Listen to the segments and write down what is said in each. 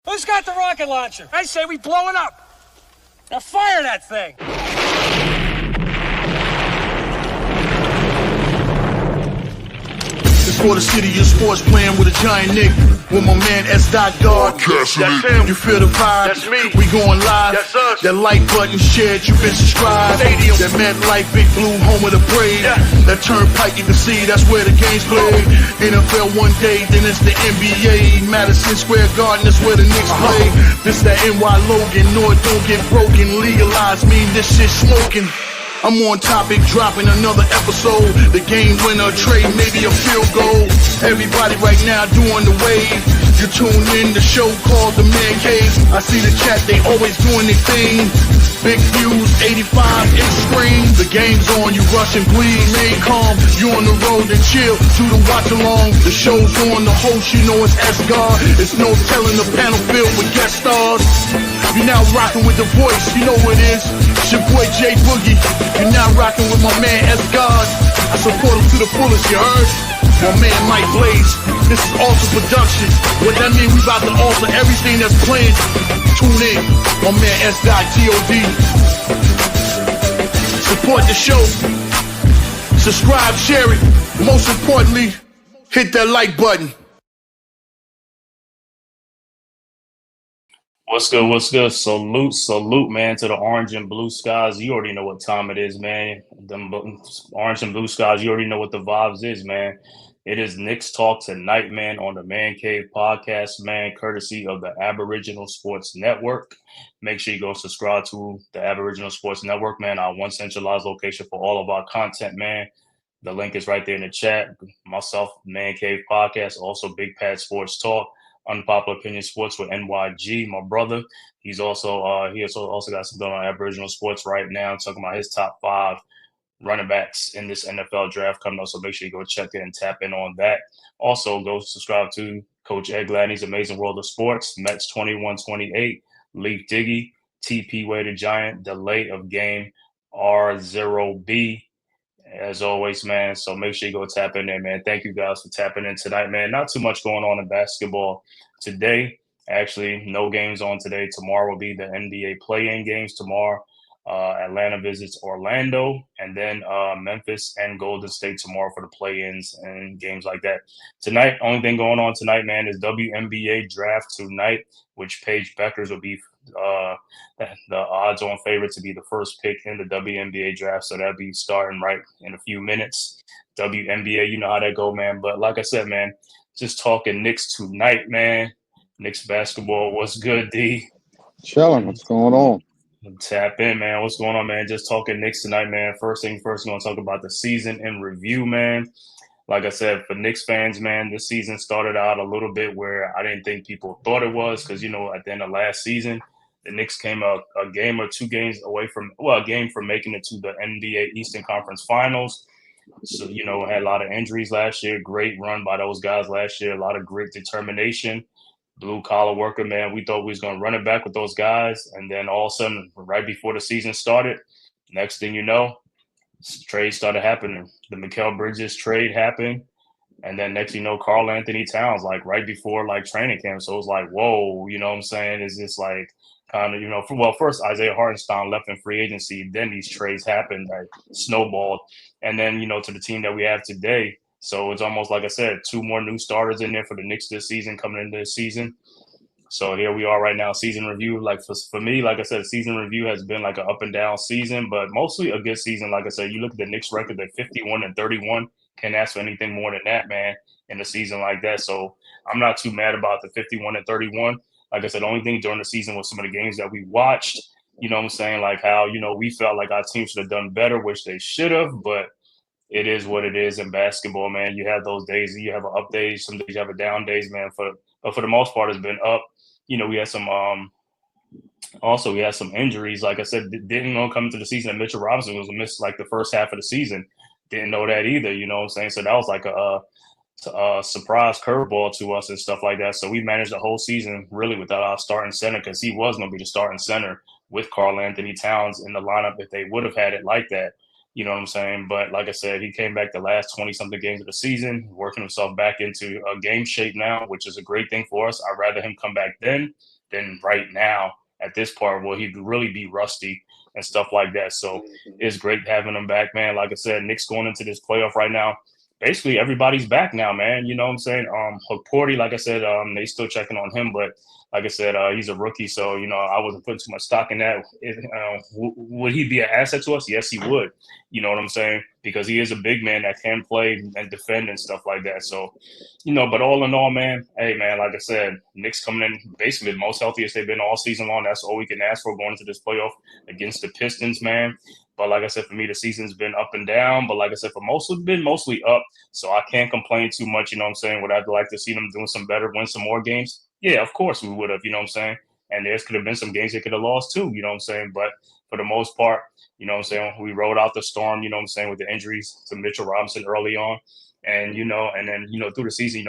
Who's got the rocket launcher? I say we blow it up. Now fire that thing. It's for the city of sports, playing with a giant Nick. With my man S. Guard. That's him. You feel the vibe? That's me. We going live. That's us. That like button shared, you been subscribed. Stadium. That MetLife, Big Blue, home of the parade. Yeah. That turnpike, you can see that's where the game's played. NFL one day, then it's the NBA. Madison Square Garden, that's where the Knicks play. This that NY Logan, no it don't get broken. Legalized mean this shit smoking. I'm on topic, dropping another episode. The game winner, trade, maybe a field goal. Everybody right now doing the wave. You tune in, the show called TheMan-Cave. I see the chat, they always doing their thing. Big views, 85-inch screen. The game's on, you rushing, please. Stay calm, you on the road and chill. Do the watch along. The show's on, the host, you know it's S-Guard. It's no telling the panel filled with guest stars. You're now rocking with the voice, you know what it is. It's your boy J Boogie. You're now rocking with my man S-Guard. I support him to the fullest, you heard? My man Mike Blaze. This is Alter Production. What that mean? We about to alter everything that's playing. Tune in. My man S.G.O.D. Support the show. Subscribe, share it. Most importantly, hit that like button. What's good? What's good? Salute, man, to the orange and blue skies. You already know what time it is, man. Them orange and blue skies, you already know what the vibes is, man. It is Knicks Talk tonight, man, on the Man-Cave podcast, man, courtesy of the Aboriginal Sports Network. Make sure you go subscribe to the Aboriginal Sports Network, man, our one centralized location for all of our content, man. The link is right there in the chat. Myself, Man-Cave podcast, also Big Pad Sports Talk. Unpopular Opinion Sports with NYG, my brother. He's also he also got something on Aboriginal sports right now, talking about his top 5 running backs in this NFL draft coming up. So make sure you go check it and tap in on that. Also, go subscribe to Coach Ed Gladney's Amazing World of Sports, Mets 21-28, Leaf Diggy, TP Way the Giant, delay of game R0B. As always, man. So make sure you go tap in there, man. Thank you guys for tapping in tonight, man. Not too much going on in basketball today. Actually, no games on today. Tomorrow will be the NBA play-in games tomorrow. Atlanta visits Orlando, and then Memphis and Golden State tomorrow for the play-ins and games like that. Tonight, only thing going on tonight, man, is WNBA draft tonight, which Paige Beckers will be the odds-on favorite to be the first pick in the WNBA draft. So that'll be starting right in a few minutes. WNBA, you know how that go, man. But like I said, man, just talking Knicks tonight, man. Knicks basketball, what's good, D? Chilling. What's going on? Tap in, man. What's going on, man? Just talking Knicks tonight, man. First thing first, I'm going to talk about the season in review, man. Like I said, for Knicks fans, man, this season started out a little bit where I didn't think people thought it was because, you know, at the end of last season, the Knicks came a game or 2 games away from, a game from making it to the NBA Eastern Conference Finals. So, you know, had a lot of injuries last year. Great run by those guys last year. A lot of grit, determination. Blue-collar worker, man. We thought we was going to run it back with those guys. And then all of a sudden, right before the season started, next thing you know, trades started happening. The Mikal Bridges trade happened. And then next, you know, Karl Anthony Towns, like right before like training camp. So it was like, whoa, you know what I'm saying? It's just like kind of, you know, first Isaiah Hartenstein left in free agency. Then these trades happened, like snowballed. And then, you know, to the team that we have today. So it's almost like I said, 2 more new starters in there for the Knicks this season, coming into this season. So here we are right now, season review. Like for me, like I said, season review has been like an up and down season, but mostly a good season. Like I said, you look at the Knicks record, they're 51-31. Can't ask for anything more than that, man, in a season like that. So I'm not too mad about the 51-31. Like I said, the only thing during the season was some of the games that we watched. You know what I'm saying? Like how, you know, we felt like our team should have done better, which they should have, but it is what it is in basketball, man. You have those days, you have an up days, some days you have a down days, man. But for the most part, it's been up. You know, we had some we had some injuries. Like I said, didn't know coming to the season that Mitchell Robinson was missed like the first half of the season. Didn't know that either, you know what I'm saying? So that was like a surprise curveball to us and stuff like that. So we managed the whole season really without our starting center because he was going to be the starting center with Karl Anthony Towns in the lineup if they would have had it like that. You know what I'm saying? But like I said, he came back the last 20-something games of the season, working himself back into game shape now, which is a great thing for us. I'd rather him come back then than right now at this part where he'd really be rusty and stuff like that. So it's great having him back, man. Like I said, Knicks going into this playoff right now. Basically, everybody's back now, man. You know what I'm saying? Porty, like I said, they still checking on him, but like I said, he's a rookie, so I wasn't putting too much stock in that. Would he be an asset to us? Yes, he would. You know what I'm saying? Because he is a big man that can play and defend and stuff like that. So, but all in all, man, hey, man, like I said, Knicks coming in basically the most healthiest they've been all season long. That's all we can ask for going into this playoff against the Pistons, man. But like I said, for me, the season's been up and down. But like I said, for most, it's been mostly up. So I can't complain too much. You know what I'm saying? Would I like to see them doing some better, win some more games? Yeah, of course we would have. You know what I'm saying? And there could have been some games they could have lost too. You know what I'm saying? But for the most part, you know what I'm saying? We rode out the storm, you know what I'm saying, with the injuries to Mitchell Robinson early on. And, and then, through the season,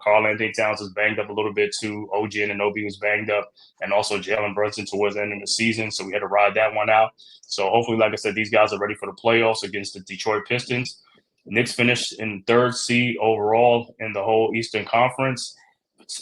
Karl Anthony Towns was banged up a little bit too. OG Anunoby was banged up. And also Jalen Brunson towards the end of the season. So we had to ride that one out. So hopefully, like I said, these guys are ready for the playoffs against the Detroit Pistons. Knicks finished in third seed overall in the whole Eastern Conference.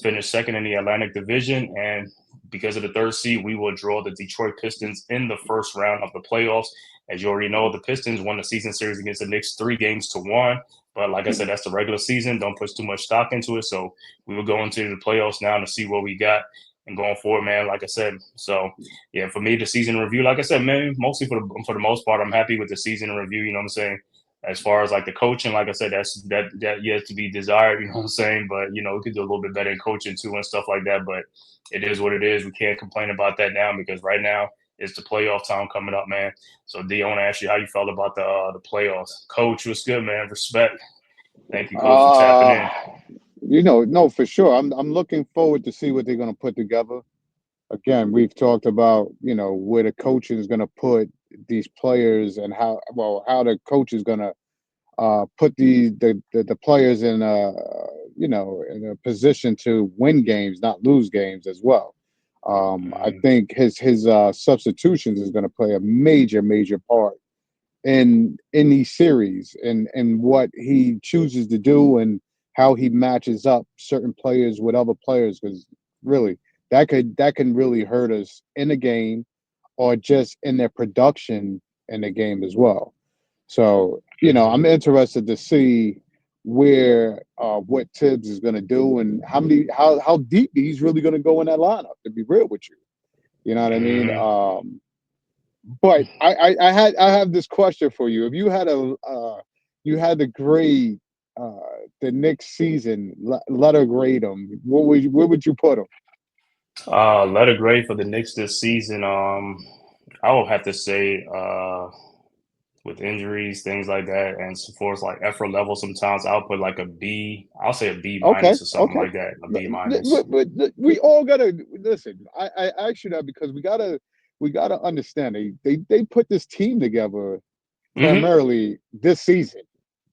Finished second in the Atlantic Division. And because of the third seed, we will draw the Detroit Pistons in the first round of the playoffs. As you already know, the Pistons won the season series against the Knicks 3-1. But like I said, that's the regular season. Don't put too much stock into it. So we will go into the playoffs now to see what we got and going forward, man. Like I said, so yeah, for me, the season review, like I said, man, mostly for the most part, I'm happy with the season review. You know what I'm saying? As far as like the coaching, like I said, that yet to be desired. You know what I'm saying? But we could do a little bit better in coaching too and stuff like that. But it is what it is. We can't complain about that now because right now it's the playoff time coming up, man. So D, I want to ask you how you felt about the playoffs. Coach, what's good, man? Respect. Thank you, Coach, for tapping in. No, for sure. I'm looking forward to see what they're going to put together. Again, we've talked about where the coach is going to put these players and how the coach is going to put the players in in a position to win games, not lose games as well. I think his substitutions is going to play a major part in these series and what he chooses to do and how he matches up certain players with other players, because really that can really hurt us in the game or just in their production in the game as well. So I'm interested to see where what Tibbs is going to do and how deep he's really going to go in that lineup. To be real with you, you know what I mean. But I have this question for you. If you had to grade the Knicks season, letter grade them, where would you put them? Letter grade for the Knicks this season. I would have to say with injuries, things like that, and so far as like effort level, sometimes I'll put like a B. I'll say a B minus or something like that. A B minus. But we all gotta listen. I asked you that because we gotta understand they put this team together primarily this season.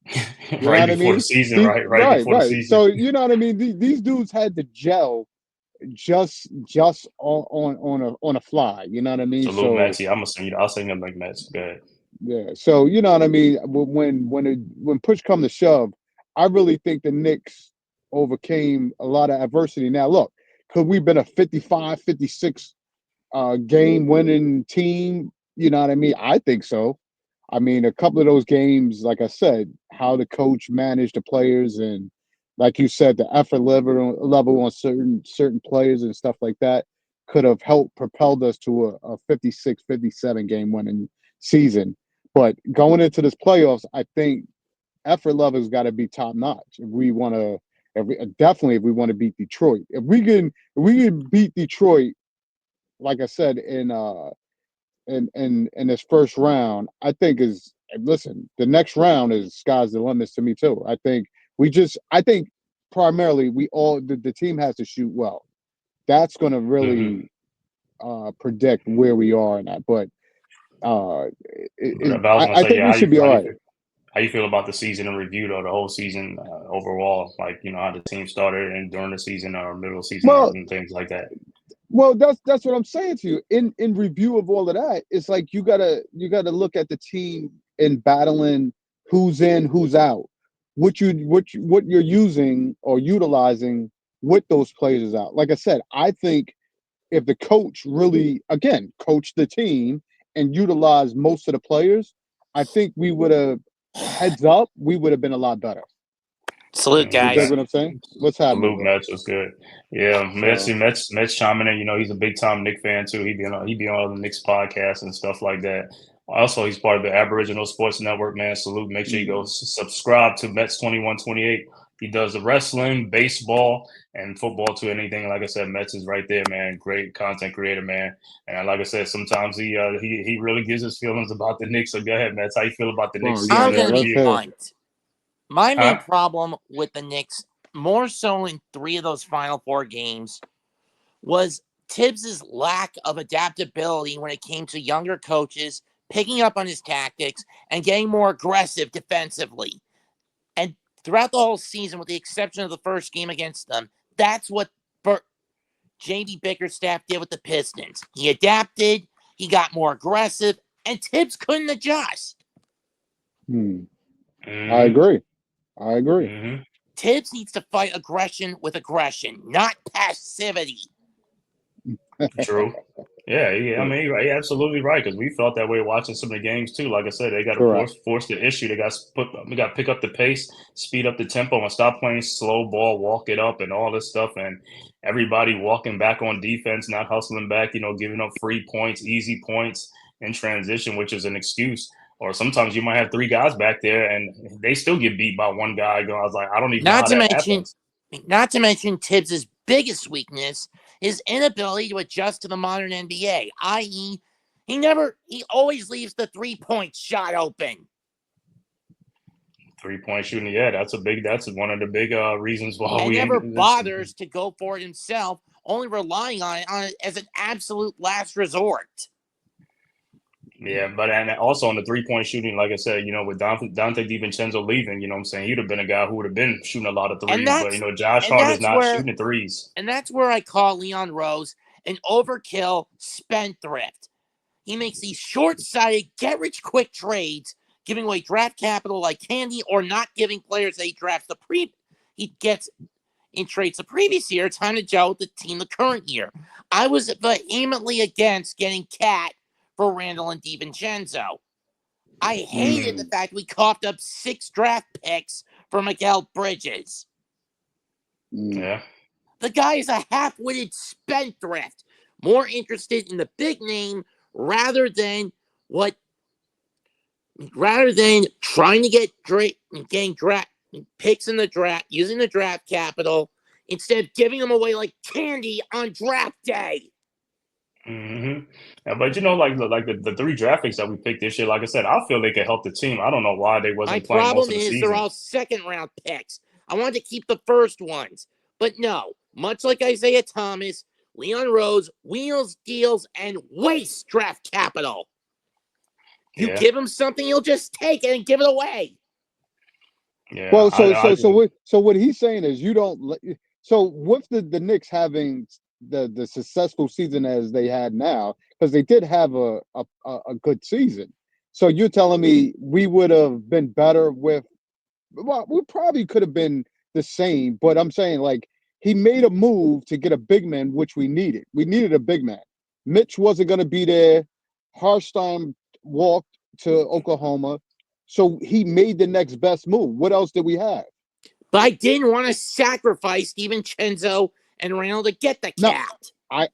You Right know what I before mean? the season, right before the season. So you know what I mean. These dudes had to gel just on a fly. You know what I mean? Salute, So Maxie. I'll send you like Max. Good. yeah. So you know what I mean. When push come to shove, I really think the Knicks overcame a lot of adversity. Now look, could we been a 55, 56 game winning team? You know what I mean? I think so. I mean, a couple of those games, like I said, how the coach managed the players and, like you said, the effort level on certain players and stuff like that could have helped propelled us to a 56, 57 game winning season. But going into this playoffs, I think effort level has got to be top notch if we want to. Definitely, if we want to beat Detroit, if we can beat Detroit, like I said in this first round, I think listen, the next round is sky's the limits to me too. I think primarily the team has to shoot well. That's going to really predict where we are in that. But But I was gonna I say, think yeah, we should be all right. how you feel about the season in review though, the whole season overall, like how the team started and during the season or middle of the season Well, and things like that. Well, that's what I'm saying to you. In review of all of that, it's like you gotta look at the team in battling who's in, who's out. What you're using or utilizing with those players is out. Like I said, I think if the coach really, again, coached the team and utilized most of the players, I think we would have, heads up, we would have been a lot better. Salute, You dig guys. what I'm saying? What's happening, Salute, bro? Mets was good. Yeah, So, Mets chiming in. You know, he's a big time Knicks fan too. He be on the Knicks podcast and stuff like that. Also, he's part of the Aboriginal Sports Network, man. Salute. Make sure you go subscribe to Mets 2128. He does the wrestling, baseball, and football too. Anything, like I said, Mets is right there, man. Great content creator, man. And like I said, sometimes he really gives his feelings about the Knicks. So go ahead, Mets. How you feel about the Knicks well, I'm season going in to let's be review? hear it. blunt. My main Huh? problem with the Knicks, more so in 3 of those Final 4 games, was Tibbs' lack of adaptability when it came to younger coaches picking up on his tactics and getting more aggressive defensively. And throughout the whole season, with the exception of the first game against them, that's what J.B. Bickerstaff did with the Pistons. He adapted, he got more aggressive, and Tibbs couldn't adjust. I agree. Mm-hmm. Tibbs needs to fight aggression with aggression, not passivity. True. Yeah. I mean, you're absolutely right, because we felt that way watching some of the games too. Like I said, they got to Correct. force the issue. We got to pick up the pace, speed up the tempo, and stop playing slow ball, walk it up, and all this stuff. And everybody walking back on defense, not hustling back. You know, giving up free points, easy points in transition, which is an excuse. Or sometimes you might have 3 guys back there, and they still get beat by one guy. I was like, I don't even know how that happens. Not to mention Tibbs' biggest weakness, his inability to adjust to the modern NBA, i.e., he always leaves the 3-point shot open. 3-point shooting, yeah, that's one of the big reasons why And we never ended this. bothers to go for it himself, only relying on it as an absolute last resort. Yeah, but and also on the 3-point shooting, like I said, you know, with Dante DiVincenzo leaving, you know what I'm saying, he'd have been a guy who would have been shooting a lot of threes, but you know, Josh Hart is not shooting threes. And that's where I call Leon Rose an overkill spendthrift. He makes these short-sighted, get-rich-quick trades, giving away draft capital like candy, or not giving players that he gets in trades the previous year time to gel with the team the current year. I was vehemently against getting Cat for Randall and DiVincenzo. I hated the fact we coughed up 6 draft picks for Mikal Bridges. Yeah. The guy is a half-witted spendthrift, more interested in the big name rather than trying to getting draft picks in the draft, using the draft capital instead of giving them away like candy on draft day. Mm-hmm. Yeah, but you know, like the 3 draft picks that we picked this year, like I said, I feel they could help the team. I don't know why they wasn't playing most of the season. They're all second-round picks. I wanted to keep the first ones, but no. Much like Isaiah Thomas, Leon Rose wheels, deals, and wastes draft capital. You give him something, he'll just take it and give it away. Yeah. Well, so what he's saying is you don't. So with the Knicks having the successful season as they had now, because they did have a good season. So you're telling me we would have been better with? Well, we probably could have been the same, but I'm saying like he made a move to get a big man, which we needed. We needed a big man. Mitch wasn't going to be there. Harstein walked to Oklahoma. So he made the next best move. What else did we have? But I didn't want to sacrifice DiVincenzo and Randall to get the Cat. I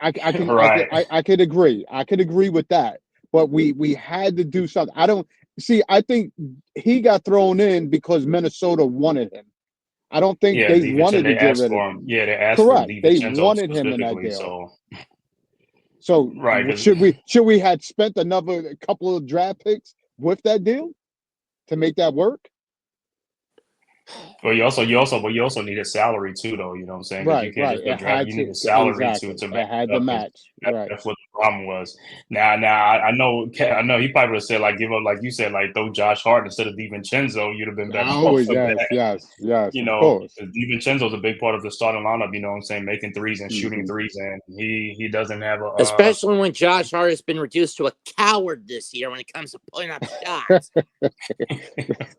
could agree. I could agree with that. But we had to do something. I think he got thrown in because Minnesota wanted him. I don't think they wanted to get rid of him. Yeah, they asked for DiVincenzo. They wanted him in that deal. So right, should we had spent another couple of draft picks with that deal to make that work? Well, you also need a salary too, though. You know what I'm saying? Right. You can't just go draft. You need a salary to it had to match. Right. That's what the problem was. Now, I know he probably would have said like give up, like you said, like throw Josh Hart instead of DiVincenzo. You'd have been better I off always for yes, that. yes, of course. 'Cause DiVincenzo's a big part of the starting lineup. You know what I'm saying, making threes and shooting Hmm. threes, and he doesn't have a Especially when Josh Hart has been reduced to a coward this year when it comes to putting up shots.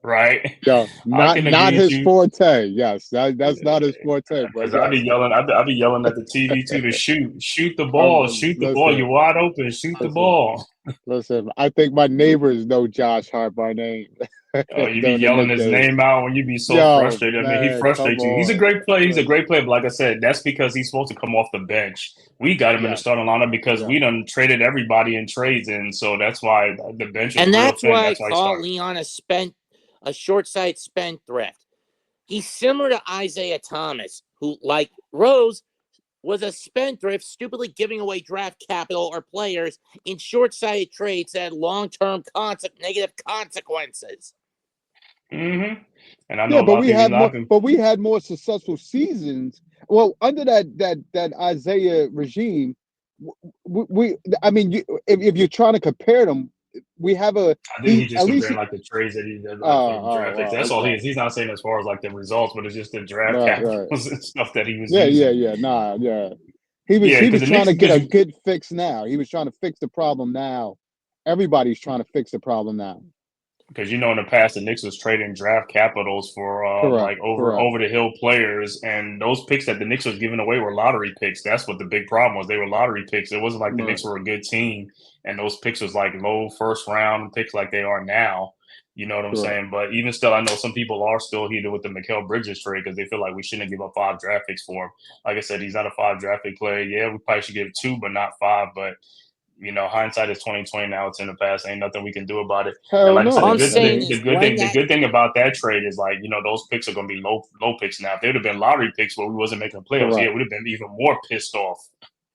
right. Yeah, I not can agree not with his you. forte. Yes, that's not his forte. But Because I be yes, yelling, I be yelling at the TV too to shoot the ball, shoot the ball. You're listen, wide open, shoot the listen, ball. listen. I think my neighbors know Josh Hart by name. Oh, you be During the yelling Knicks his days. name out when you be so Yo, frustrated. I mean, he man, come frustrates you. He's a on. great player. He's a Listen, great player. But like I said, that's because he's supposed to come off the bench. We got him in the yes, starting lineup because yeah. we done traded everybody in trades, and so that's why the bench is And real that's thin. why I That's why he call started. Leon a short-sighted spendthrift. He's similar to Isaiah Thomas, who, like Rose, was a spendthrift, stupidly giving away draft capital or players in short-sighted trades that had long-term negative consequences. Mm-hmm. And I know Yeah, a lot of people. A lot of people. but we had more successful seasons. Well, under that Isaiah regime, I mean, if you're trying to compare them, we have a I think he he's just at least comparing he, like the trades that he did oh like for the draft picks. oh That's all he okay, is. He's not saying as far as like the results, but it's just the draft right, right, capitals and stuff that he was yeah, using. nah, yeah. Yeah, He because was the trying Knicks, to get because a good fix now. He was trying to fix the problem now. Everybody's trying to fix the problem now. because in the past the Knicks was trading draft capitals for Correct, like correct, over the hill players, and those picks that the Knicks was giving away were lottery picks. That's what the big problem was. They were lottery picks. It wasn't like the right, Knicks were a good team, and those picks was like low first round picks like they are now. You know what I'm correct. saying? But even still, I know some people are still heated with the Mikal Bridges trade because they feel like we shouldn't give up 5 draft picks for him. Like I said, he's not a 5 draft pick player. Yeah, we probably should give 2, but not 5. But hindsight is 2020 now. It's in the past. Ain't nothing we can do about it. And Hell like I said, All no, I'm saying is when the that good thing about that trade is like those picks are going to be low picks now. If they would have been lottery picks where we wasn't making the playoffs, yeah, correct. it would have been even more pissed off.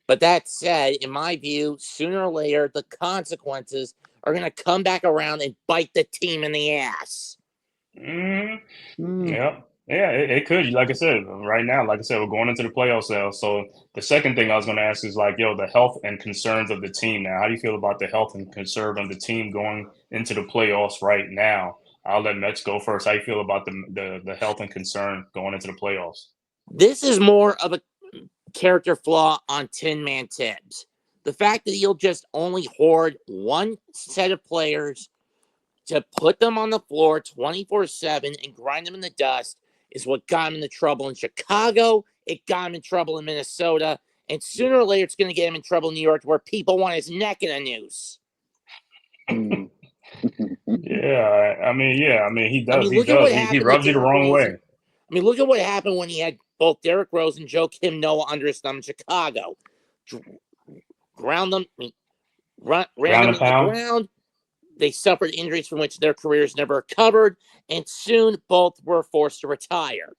But that said, in my view, sooner or later, the consequences are going to come back around and bite the team in the ass. Mm, Yeah. Yeah, it could. Like I said, right now, like I said, we're going into the playoffs now. So the second thing I was going to ask is like, the health and concerns of the team now. How do you feel about the health and concern of the team going into the playoffs right now? I'll let Mets go first. How you feel about the health and concern going into the playoffs? This is more of a character flaw on Tin Man Tibbs. The fact that he'll just only hoard one set of players to put them on the floor 24/7 and grind them in the dust is what got him into trouble in Chicago. It got him in trouble in Minnesota. And sooner or later, it's going to get him in trouble in New York where people want his neck in a noose. mm. Yeah, I mean, he I does. mean, He look at does. what He happened with rubs you the Derrick wrong Rose. way. I mean, look at what happened when he had both Derrick Rose and Joakim Noah under his thumb in Chicago. Ground them, ran Ground them and in the pound. ground. They suffered injuries from which their careers never recovered, and soon both were forced to retire.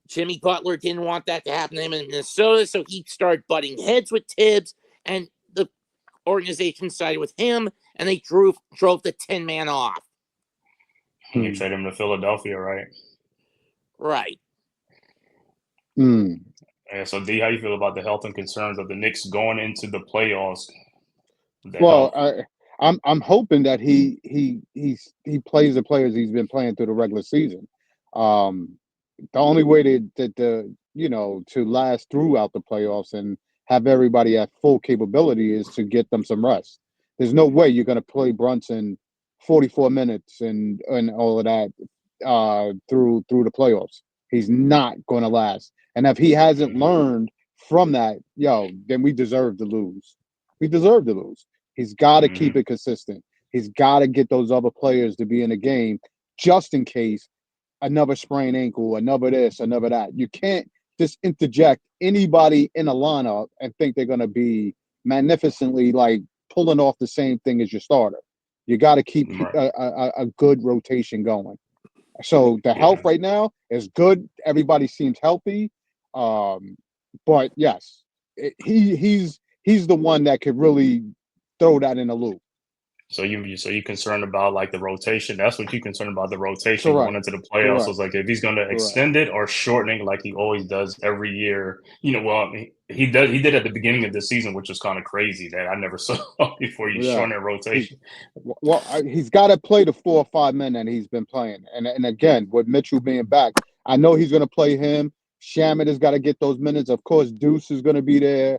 Jimmy Butler didn't want that to happen to him in Minnesota, so he started butting heads with Tibbs, and the organization sided with him, and they drove the Tin Man off. You trade him to Philadelphia, right? Right. Mm. Yeah. So D, how you feel about the health and concerns of the Knicks going into the playoffs? The Well, health. I'm hoping that he plays the players he's been playing through the regular season. Um, the only way to last throughout the playoffs and have everybody at full capability is to get them some rest. There's no way you're going to play Brunson 44 minutes and all of that through the playoffs. He's not going to last. And if he hasn't learned from that, then we deserve to lose. We deserve to lose. He's got to keep Mm-hmm. it consistent. He's got to get those other players to be in the game just in case another sprained ankle, another this, another that. You can't just interject anybody in a lineup and think they're going to be magnificently like pulling off the same thing as your starter. You got to keep Right. a good rotation going. So the health Yeah. right now is good. Everybody seems healthy, but yes, he's the one that could really throw that in a loop. So you concerned about like the rotation? That's what you concerned about, the rotation going Correct. into the playoffs. So Correct. it's like if he's going to Correct. extend it or shortening like he always does every year. Well, he did at the beginning of the season, which was kind of crazy that I never saw before. You Yeah. shorten a He, rotation. he's got to play the 4 or 5 men that he's been playing. And again, with Mitchell being back, I know he's going to play him. Shamit has got to get those minutes. Of course, Deuce is going to be there.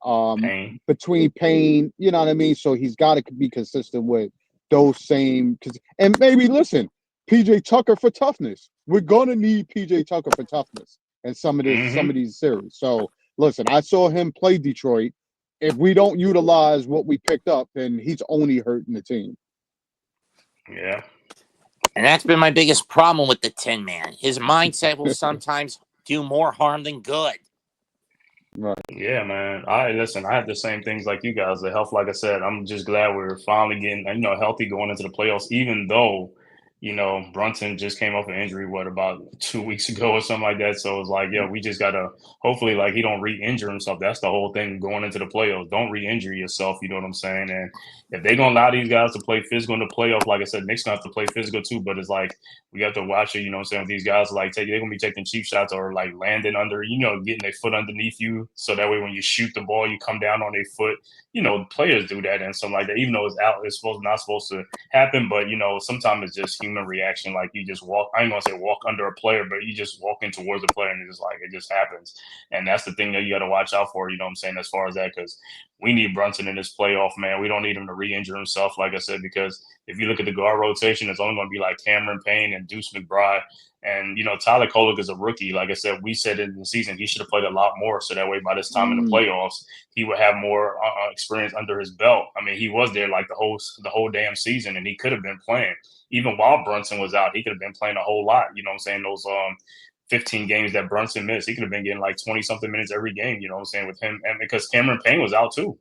Pain. Between Payne, you know what I mean? So he's got to be consistent with those same. And maybe listen, PJ Tucker for toughness. We're going to need PJ Tucker for toughness in some of these series. So listen, I saw him play Detroit. If we don't utilize what we picked up, then he's only hurting the team. Yeah. And that's been my biggest problem with the Tin Man. His mindset will sometimes do more harm than good. Right. Yeah, man. I have the same things like you guys. The health, like I said, I'm just glad we're finally getting, healthy going into the playoffs, even though, Brunson just came off an injury, about 2 weeks ago or something like that. So it's like, yeah, we just gotta hopefully like he don't re-injure himself. That's the whole thing going into the playoffs. Don't re-injure yourself, you know what I'm saying? And if they're gonna allow these guys to play physical in the playoff, like I said, Knicks gonna have to play physical too, but it's like we have to watch it, you know what I'm saying? These guys like they're gonna be taking cheap shots or like landing under, getting their foot underneath you. So that way when you shoot the ball, you come down on their foot. Players do that and something like that, even though it's not supposed to happen, but sometimes it's just human reaction. Like you just walk, I ain't gonna say walk under a player, but you just walk in towards the player and it just happens. And that's the thing that you gotta watch out for, you know what I'm saying, as far as that, because we need Brunson in this playoff, man. We don't need him to re-injure himself, like I said, because if you look at the guard rotation, it's only going to be like Cameron Payne and Deuce McBride. And, Tyler Kolek is a rookie. Like I said, we said in the season he should have played a lot more. So that way, by this time in the playoffs, he would have more experience under his belt. I mean, he was there like the whole damn season, and he could have been playing. Even while Brunson was out, he could have been playing a whole lot. You know what I'm saying? Those 15 games that Brunson missed, he could have been getting like 20 something minutes every game. You know what I'm saying, with him, and because Cameron Payne was out too.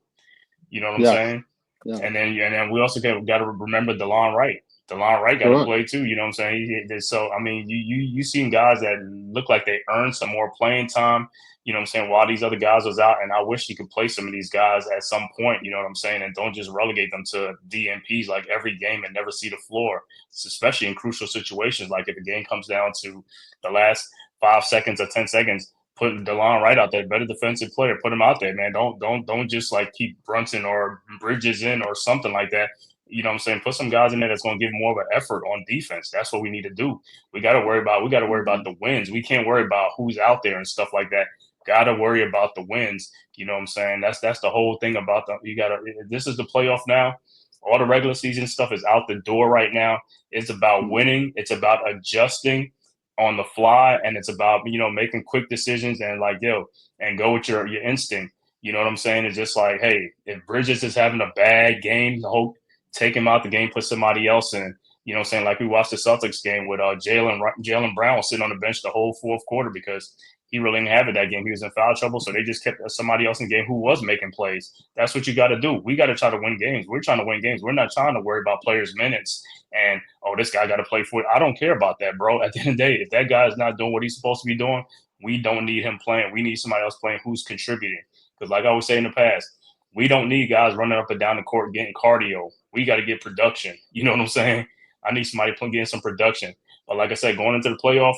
You know what I'm Yes. saying? Yeah. And then we also got to remember DeLon Wright. DeLon Wright got to play too. You know what I'm saying? So I mean, you seen guys that look like they earned some more playing time. You know what I'm saying? While these other guys was out, and I wish he could play some of these guys at some point. You know what I'm saying? And don't just relegate them to DNPs like every game and never see the floor, especially in crucial situations. Like if a game comes down to the last 5 seconds or 10 seconds, put DeLon Wright out there, better defensive player. Put him out there, man. Don't just like keep Brunson or Bridges in or something like that. You know what I'm saying? Put some guys in there that's going to give more of an effort on defense. That's what we need to do. We got to worry about the wins. We can't worry about who's out there and stuff like that. Got to worry about the wins. You know what I'm saying? That's the whole thing about them. This is the playoff now. All the regular season stuff is out the door right now. It's about winning. It's about adjusting on the fly, and it's about making quick decisions and and go with your instinct. You know what I'm saying? It's just like, hey, if Bridges is having a bad game, take him out the game, put somebody else in. You know what I'm saying? Like we watched the Celtics game with Jaylen Brown sitting on the bench the whole fourth quarter because he really didn't have it that game. He was in foul trouble, so they just kept somebody else in the game who was making plays. That's what you got to do. We got to try to win games. We're trying to win games. We're not trying to worry about players' minutes and, oh, this guy got to play for it. I don't care about that, bro. At the end of the day, if that guy is not doing what he's supposed to be doing, we don't need him playing. We need somebody else playing who's contributing. Because like I was saying in the past, we don't need guys running up and down the court getting cardio. We got to get production. You know what I'm saying? I need somebody getting some production. But like I said, going into the playoff,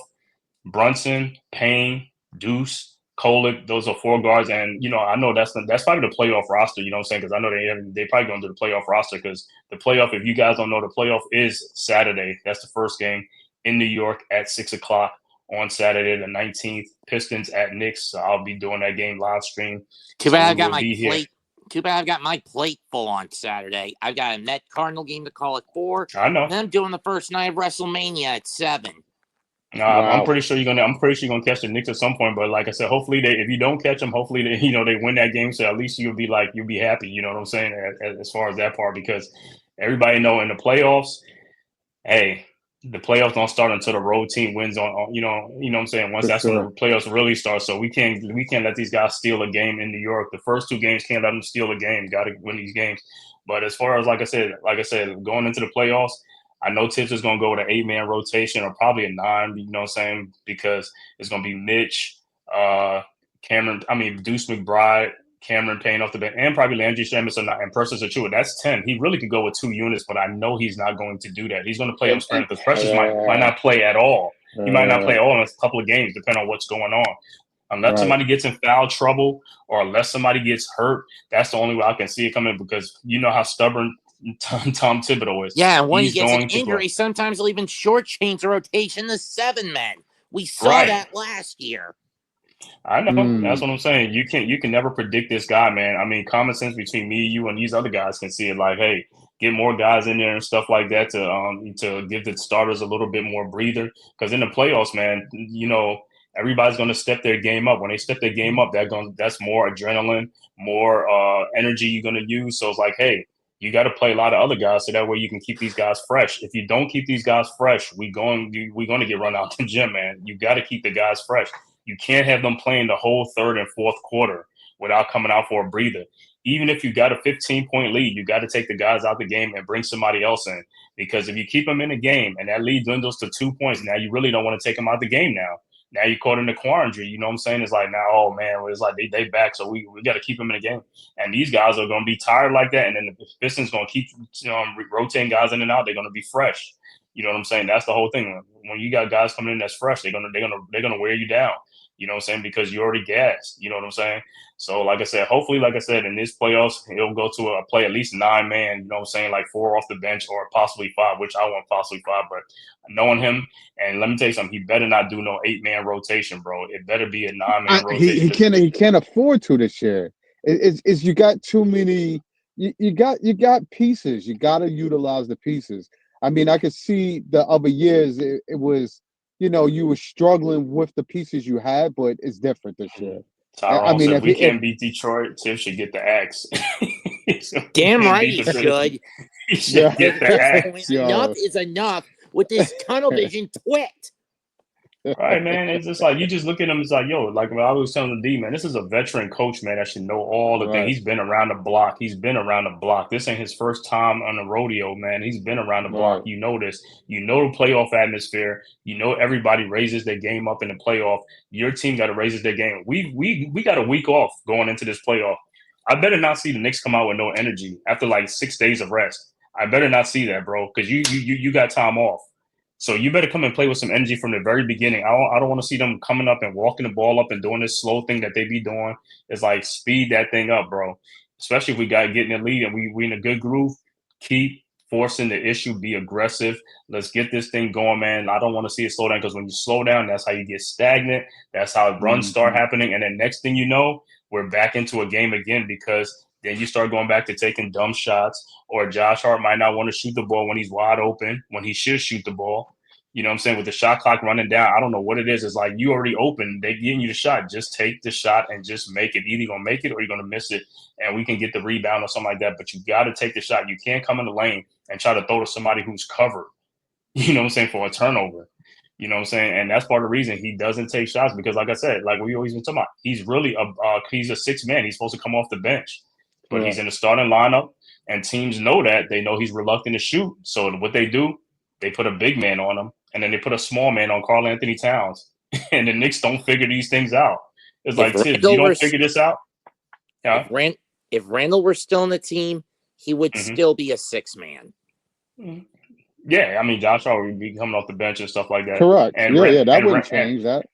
Brunson, Payne, Deuce, Kolek, those are 4 guards. And, I know that's probably the playoff roster, you know what I'm saying? Because I know they probably going to do the playoff roster because the playoff, if you guys don't know, the playoff is Saturday. That's the first game in New York at 6 o'clock on Saturday the 19th. Pistons at Knicks. So I'll be doing that game live stream. Too bad I've got my plate full on Saturday. I've got a Met Cardinal game to call at 4. I know. Then I'm doing the first night of WrestleMania at 7. Wow. I'm pretty sure you're gonna catch the Knicks at some point. But like I said, hopefully if you don't catch them, hopefully they win that game. So at least you'll be happy. You know what I'm saying? As far as that part, because everybody know in the playoffs, hey, the playoffs don't start until the road team wins on you know what I'm saying. Once that's when the playoffs really start. So we can't let these guys steal a game in New York. The first 2 games can't let them steal a game. Got to win these games. But as far as like I said, going into the playoffs, I know Tips is going to go with an 8-man rotation or probably a 9, you know what I'm saying? Because it's going to be Mitch, Deuce McBride, Cameron Payne off the bench, and probably Landry Shamus and Precious Achiuwa. That's 10. He really could go with 2 units, but I know he's not going to do that. He's going to play up strength because Precious might not play at all. He might not play at all in a couple of games, depending on what's going on. Unless somebody gets in foul trouble or unless somebody gets hurt, that's the only way I can see it coming because you know how stubborn Tom Thibodeau is. Yeah, and when he gets an injury, sometimes he'll even shortchange the rotation to 7 men. We saw that last year. I know. That's what I'm saying. You can never predict this guy, man. I mean, common sense between me, you, and these other guys can see it like, hey, get more guys in there and stuff like that to give the starters a little bit more breather. Because in the playoffs, man, you know, everybody's going to step their game up. When they step their game up, that's more adrenaline, more energy you're going to use. So it's like, hey, you got to play a lot of other guys so that way you can keep these guys fresh. If you don't keep these guys fresh, we're going to get run out the gym, man. You got to keep the guys fresh. You can't have them playing the whole third and fourth quarter without coming out for a breather. Even if you got a 15-point lead, you got to take the guys out the game and bring somebody else in. Because if you keep them in the game and that lead dwindles to 2 points, now you really don't want to take them out the game now. Now you're caught in the quandary. You know what I'm saying? It's like, now, oh, man, it's like they back, so we got to keep them in the game. And these guys are going to be tired like that, and then the Pistons going to keep rotating guys in and out. They're going to be fresh. You know what I'm saying? That's the whole thing. When you got guys coming in that's fresh, they're gonna wear you down. You know what I'm saying? Because you're already gassed. You know what I'm saying? So, like I said, hopefully, like I said, in this playoffs, he'll go to play at least 9 man. You know what I'm saying? Like 4 off the bench or possibly 5, which I want possibly 5. But knowing him, and let me tell you something, he better not do no 8-man rotation, bro. It better be a 9-man rotation. He can't afford to this year. It's you got too many. You got pieces. You got to utilize the pieces. I mean, I could see the other years it was, you know, you were struggling with the pieces you had, but it's different this year. Tyrone I mean, said, if we can't beat Detroit, Tiff should get the axe. Damn right he should. He should get the axe. Enough is enough with this tunnel vision twit. Right, man. It's just like you just look at him. It's like, yo, like I was telling the D, man, this is a veteran coach, man. That should know all the things. He's been around the block. This ain't his first time on the rodeo, man. He's been around the block. You know this. You know the playoff atmosphere. You know everybody raises their game up in the playoff. Your team got to raise their game. We got a week off going into this playoff. I better not see the Knicks come out with no energy after like 6 days of rest. I better not see that, bro, because you got time off. So you better come and play with some energy from the very beginning. I don't want to see them coming up and walking the ball up and doing this slow thing that they be doing. It's like speed that thing up, bro. Especially if we got getting the lead and we in a good groove. Keep forcing the issue. Be aggressive. Let's get this thing going, man. I don't want to see it slow down because when you slow down, that's how you get stagnant. That's how runs start happening. And then next thing you know, we're back into a game again because then you start going back to taking dumb shots, or Josh Hart might not want to shoot the ball when he's wide open, when he should shoot the ball. You know what I'm saying? With the shot clock running down, I don't know what it is. It's like you already open. They're getting you the shot. Just take the shot and just make it. Either you're going to make it or you're going to miss it, and we can get the rebound or something like that. But you got to take the shot. You can't come in the lane and try to throw to somebody who's covered, you know what I'm saying, for a turnover. You know what I'm saying? And that's part of the reason he doesn't take shots because, like I said, like we always been talking about, he's really he's a 6 man. He's supposed to come off the bench. But he's in the starting lineup, and teams know that. They know he's reluctant to shoot. So what they do, they put a big man on him, and then they put a small man on Karl Anthony Towns. And the Knicks don't figure these things out. It's like, Tibbs, you don't figure this out? Yeah. If Randall were still on the team, he would still be a 6 man. Yeah, I mean, Josh Hart would be coming off the bench and stuff like that. Correct. And that wouldn't change that.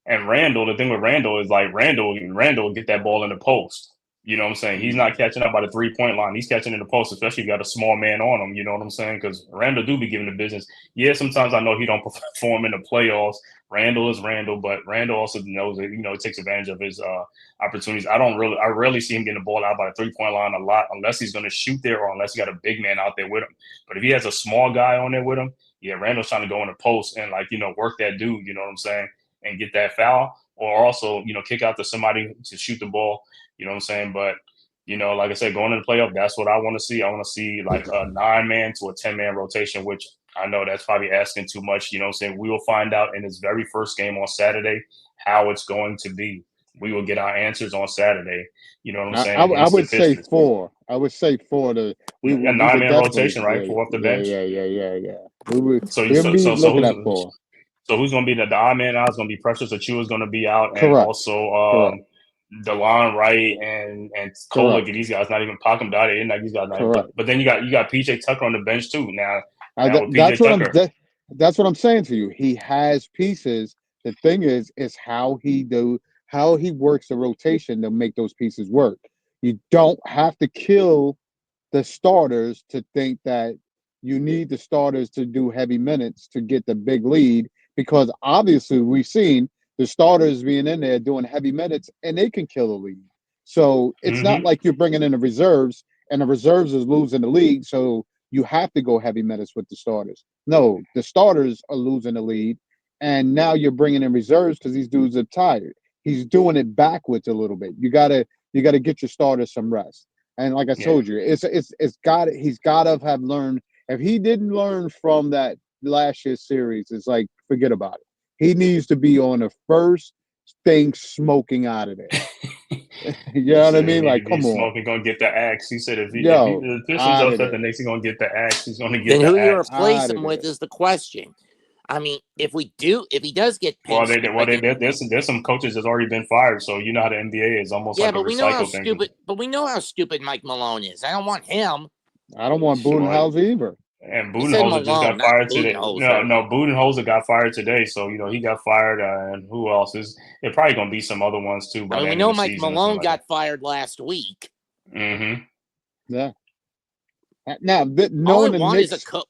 And Randall, the thing with Randall is like Randall will get that ball in the post. You know what I'm saying? He's not catching up by the 3-point line. He's catching in the post, especially if you got a small man on him. You know what I'm saying? Because Randall do be giving the business. Yeah, sometimes I know he don't perform in the playoffs. Randall is Randall, but Randall also knows that, you know, takes advantage of his opportunities. I rarely see him getting the ball out by the 3-point line a lot unless he's going to shoot there or unless he got a big man out there with him. But if he has a small guy on there with him, yeah, Randall's trying to go in the post and, like, you know, work that dude, you know what I'm saying, and get that foul, or also, you know, kick out to somebody to shoot the ball. You know what I'm saying? But, you know, like I said, going into the playoff, that's what I want to see. I want to see like a 9-man to a 10-man rotation, which I know that's probably asking too much. You know what I'm saying? We will find out in his very first game on Saturday how it's going to be. We will get our answers on Saturday. You know what I'm saying? I would say 4. I would say 4 to a 9-man rotation, right? 4 off the bench. Yeah. We would so looking at 4. So who's going to be the odd man out? Is going to be Precious Achiuwa is going to be out, and also DeLon Wright and Kolek Correct. and these guys, not even Pakim Dottie, and like these guys, not, Correct. but then you got PJ Tucker on the bench too. Now with PJ That's what Tucker, that's what I'm saying to you. He has pieces. The thing is how he works the rotation to make those pieces work. You don't have to kill the starters to think that you need the starters to do heavy minutes to get the big lead, because obviously we've seen the starters being in there doing heavy minutes and they can kill a lead. So it's not mm-hmm. like you're bringing in the reserves and the reserves is losing the league. So you have to go heavy minutes with the starters. No, the starters are losing the lead. And now you're bringing in reserves because these dudes are tired. He's doing it backwards a little bit. You gotta get your starters some rest. And like I Yeah. told you, he's gotta have learned. If he didn't learn from that last year's series, it's like forget about it. He needs to be on the first thing smoking out of there. You He know what I said he mean? need Like, to be come on, smoking, gonna get the axe. He said if he yo, the Pistons out of upset the there, Knicks, he's gonna get the axe. He's gonna get Then the who do you axe. replace out him of with there. is the question. I mean, if he does get Well, pinched there's some coaches that's already been fired, so you know how the NBA is almost yeah, like a but we know how recycle thing. stupid. But we know how stupid Mike Malone is. I don't want him. I don't want Sure. Budenholzer either. And I said Budenholzer just Malone, got not fired today. No, Budenholzer. no, Budenholzer got fired today, so he got fired. And who else is? There probably gonna be some other ones too I by mean, the we end of know the Mike season or something Malone like that. got fired last week. Mm-hmm. Yeah. Now, All I knowing the want is a Knicks, coach.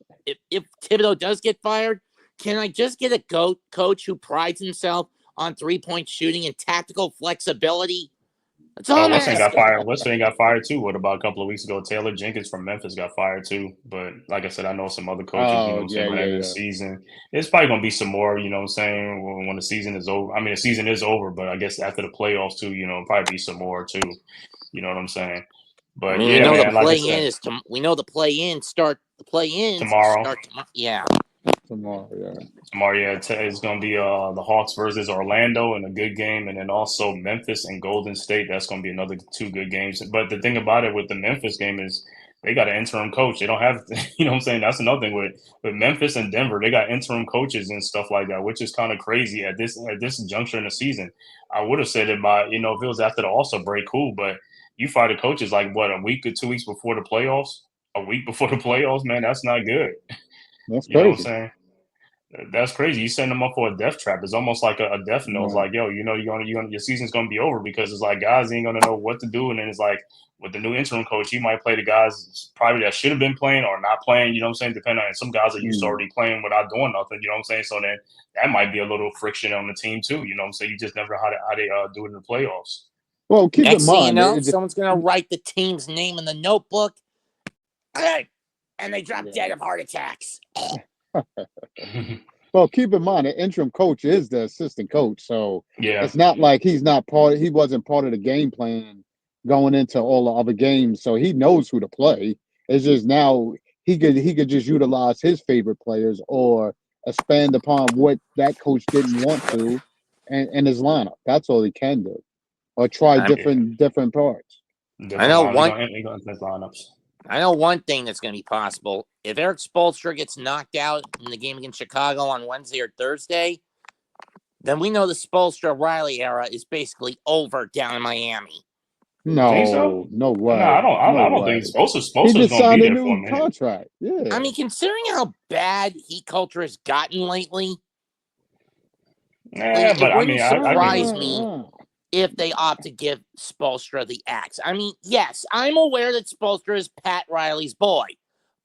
If Thibodeau does get fired, can I just get a coach who prides himself on 3-point shooting and tactical flexibility? That's all Oh, I'm asking. What's got fired too? What about a couple of weeks ago? Taylor Jenkins from Memphis got fired too. But like I said, I know some other coaches. oh Saying yeah, by the yeah, end of the yeah. season, there's probably gonna be some more. What I'm saying when the season is over. I mean, the season is over, but I guess after the playoffs too, probably be some more too. You know what I'm saying? I But mean, we yeah, know the man. Like I play in said, is we know the play-ins start tomorrow. tomorrow. Yeah. Tomorrow, yeah. Tomorrow, yeah, it's going to be the Hawks versus Orlando in a good game, and then also Memphis and Golden State. That's going to be another two good games. But the thing about it with the Memphis game is they got an interim coach. They don't have, what I'm saying? That's another thing with Memphis and Denver. They got interim coaches and stuff like that, which is kind of crazy at this juncture in the season. I would have said it by if it was after the All-Star break, cool. But you fire the coaches like what, a week or 2 weeks before the playoffs? A week before the playoffs, man, that's not good. That's You know what I'm crazy. saying? That's crazy. You send them up for a death trap. It's almost like a death knell. It's Right. like, yo, your season's gonna be over because it's like guys ain't gonna know what to do. And then it's like with the new interim coach, he might play the guys probably that should have been playing or not playing. You know what I'm saying? Depending on some guys are used to Mm. already playing without doing nothing. You know what I'm saying? So then that might be a little friction on the team too. You know what I'm saying? You just never know how they do it in the playoffs. Well, keep in Next thing you mind, know, someone's gonna write the team's name in the notebook. And they drop dead of heart attacks. well, keep in mind, the interim coach is the assistant coach, so Yeah. it's not like he wasn't part of the game plan going into all the other games, so he knows who to play. It's just now he could just utilize his favorite players or expand upon what that coach didn't want to in his lineup. That's all he can do, or try I'm, Yeah. different parts. I Different know line. one. He gonna influence lineups. I know one thing that's going to be possible. If Eric Spoelstra gets knocked out in the game against Chicago on Wednesday or Thursday, then we know the Spoelstra-Riley era is basically over down in Miami. You think so? No No, way, no I don't think way. He Spoelstra's just gonna be signed a there for new a minute. contract. Yeah. I mean, considering how bad heat culture has gotten lately, Yeah, but it I wouldn't mean, I give surprise him. me if they opt to give Spoelstra the axe. I mean, yes, I'm aware that Spoelstra is Pat Riley's boy,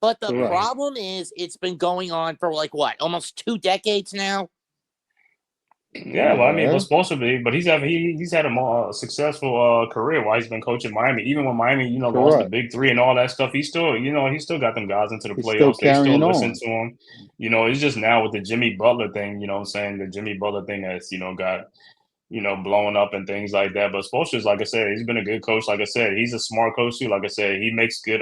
but the Correct. problem is it's been going on for almost 2 decades now. Yeah, well, I mean, it Yeah. was supposed to be, but he's had a more successful career while he's been coaching Miami. Even when Miami, lost the Correct. big three and all that stuff, he still got them guys into the He's still playoffs. They still carrying listen on. to him. It's just now with the Jimmy Butler thing. You know what I'm saying? The Jimmy Butler thing that's got blowing up and things like that. But Spoelstra's, like I said, he's been a good coach. Like I said, he's a smart coach too. Like I said, he makes good.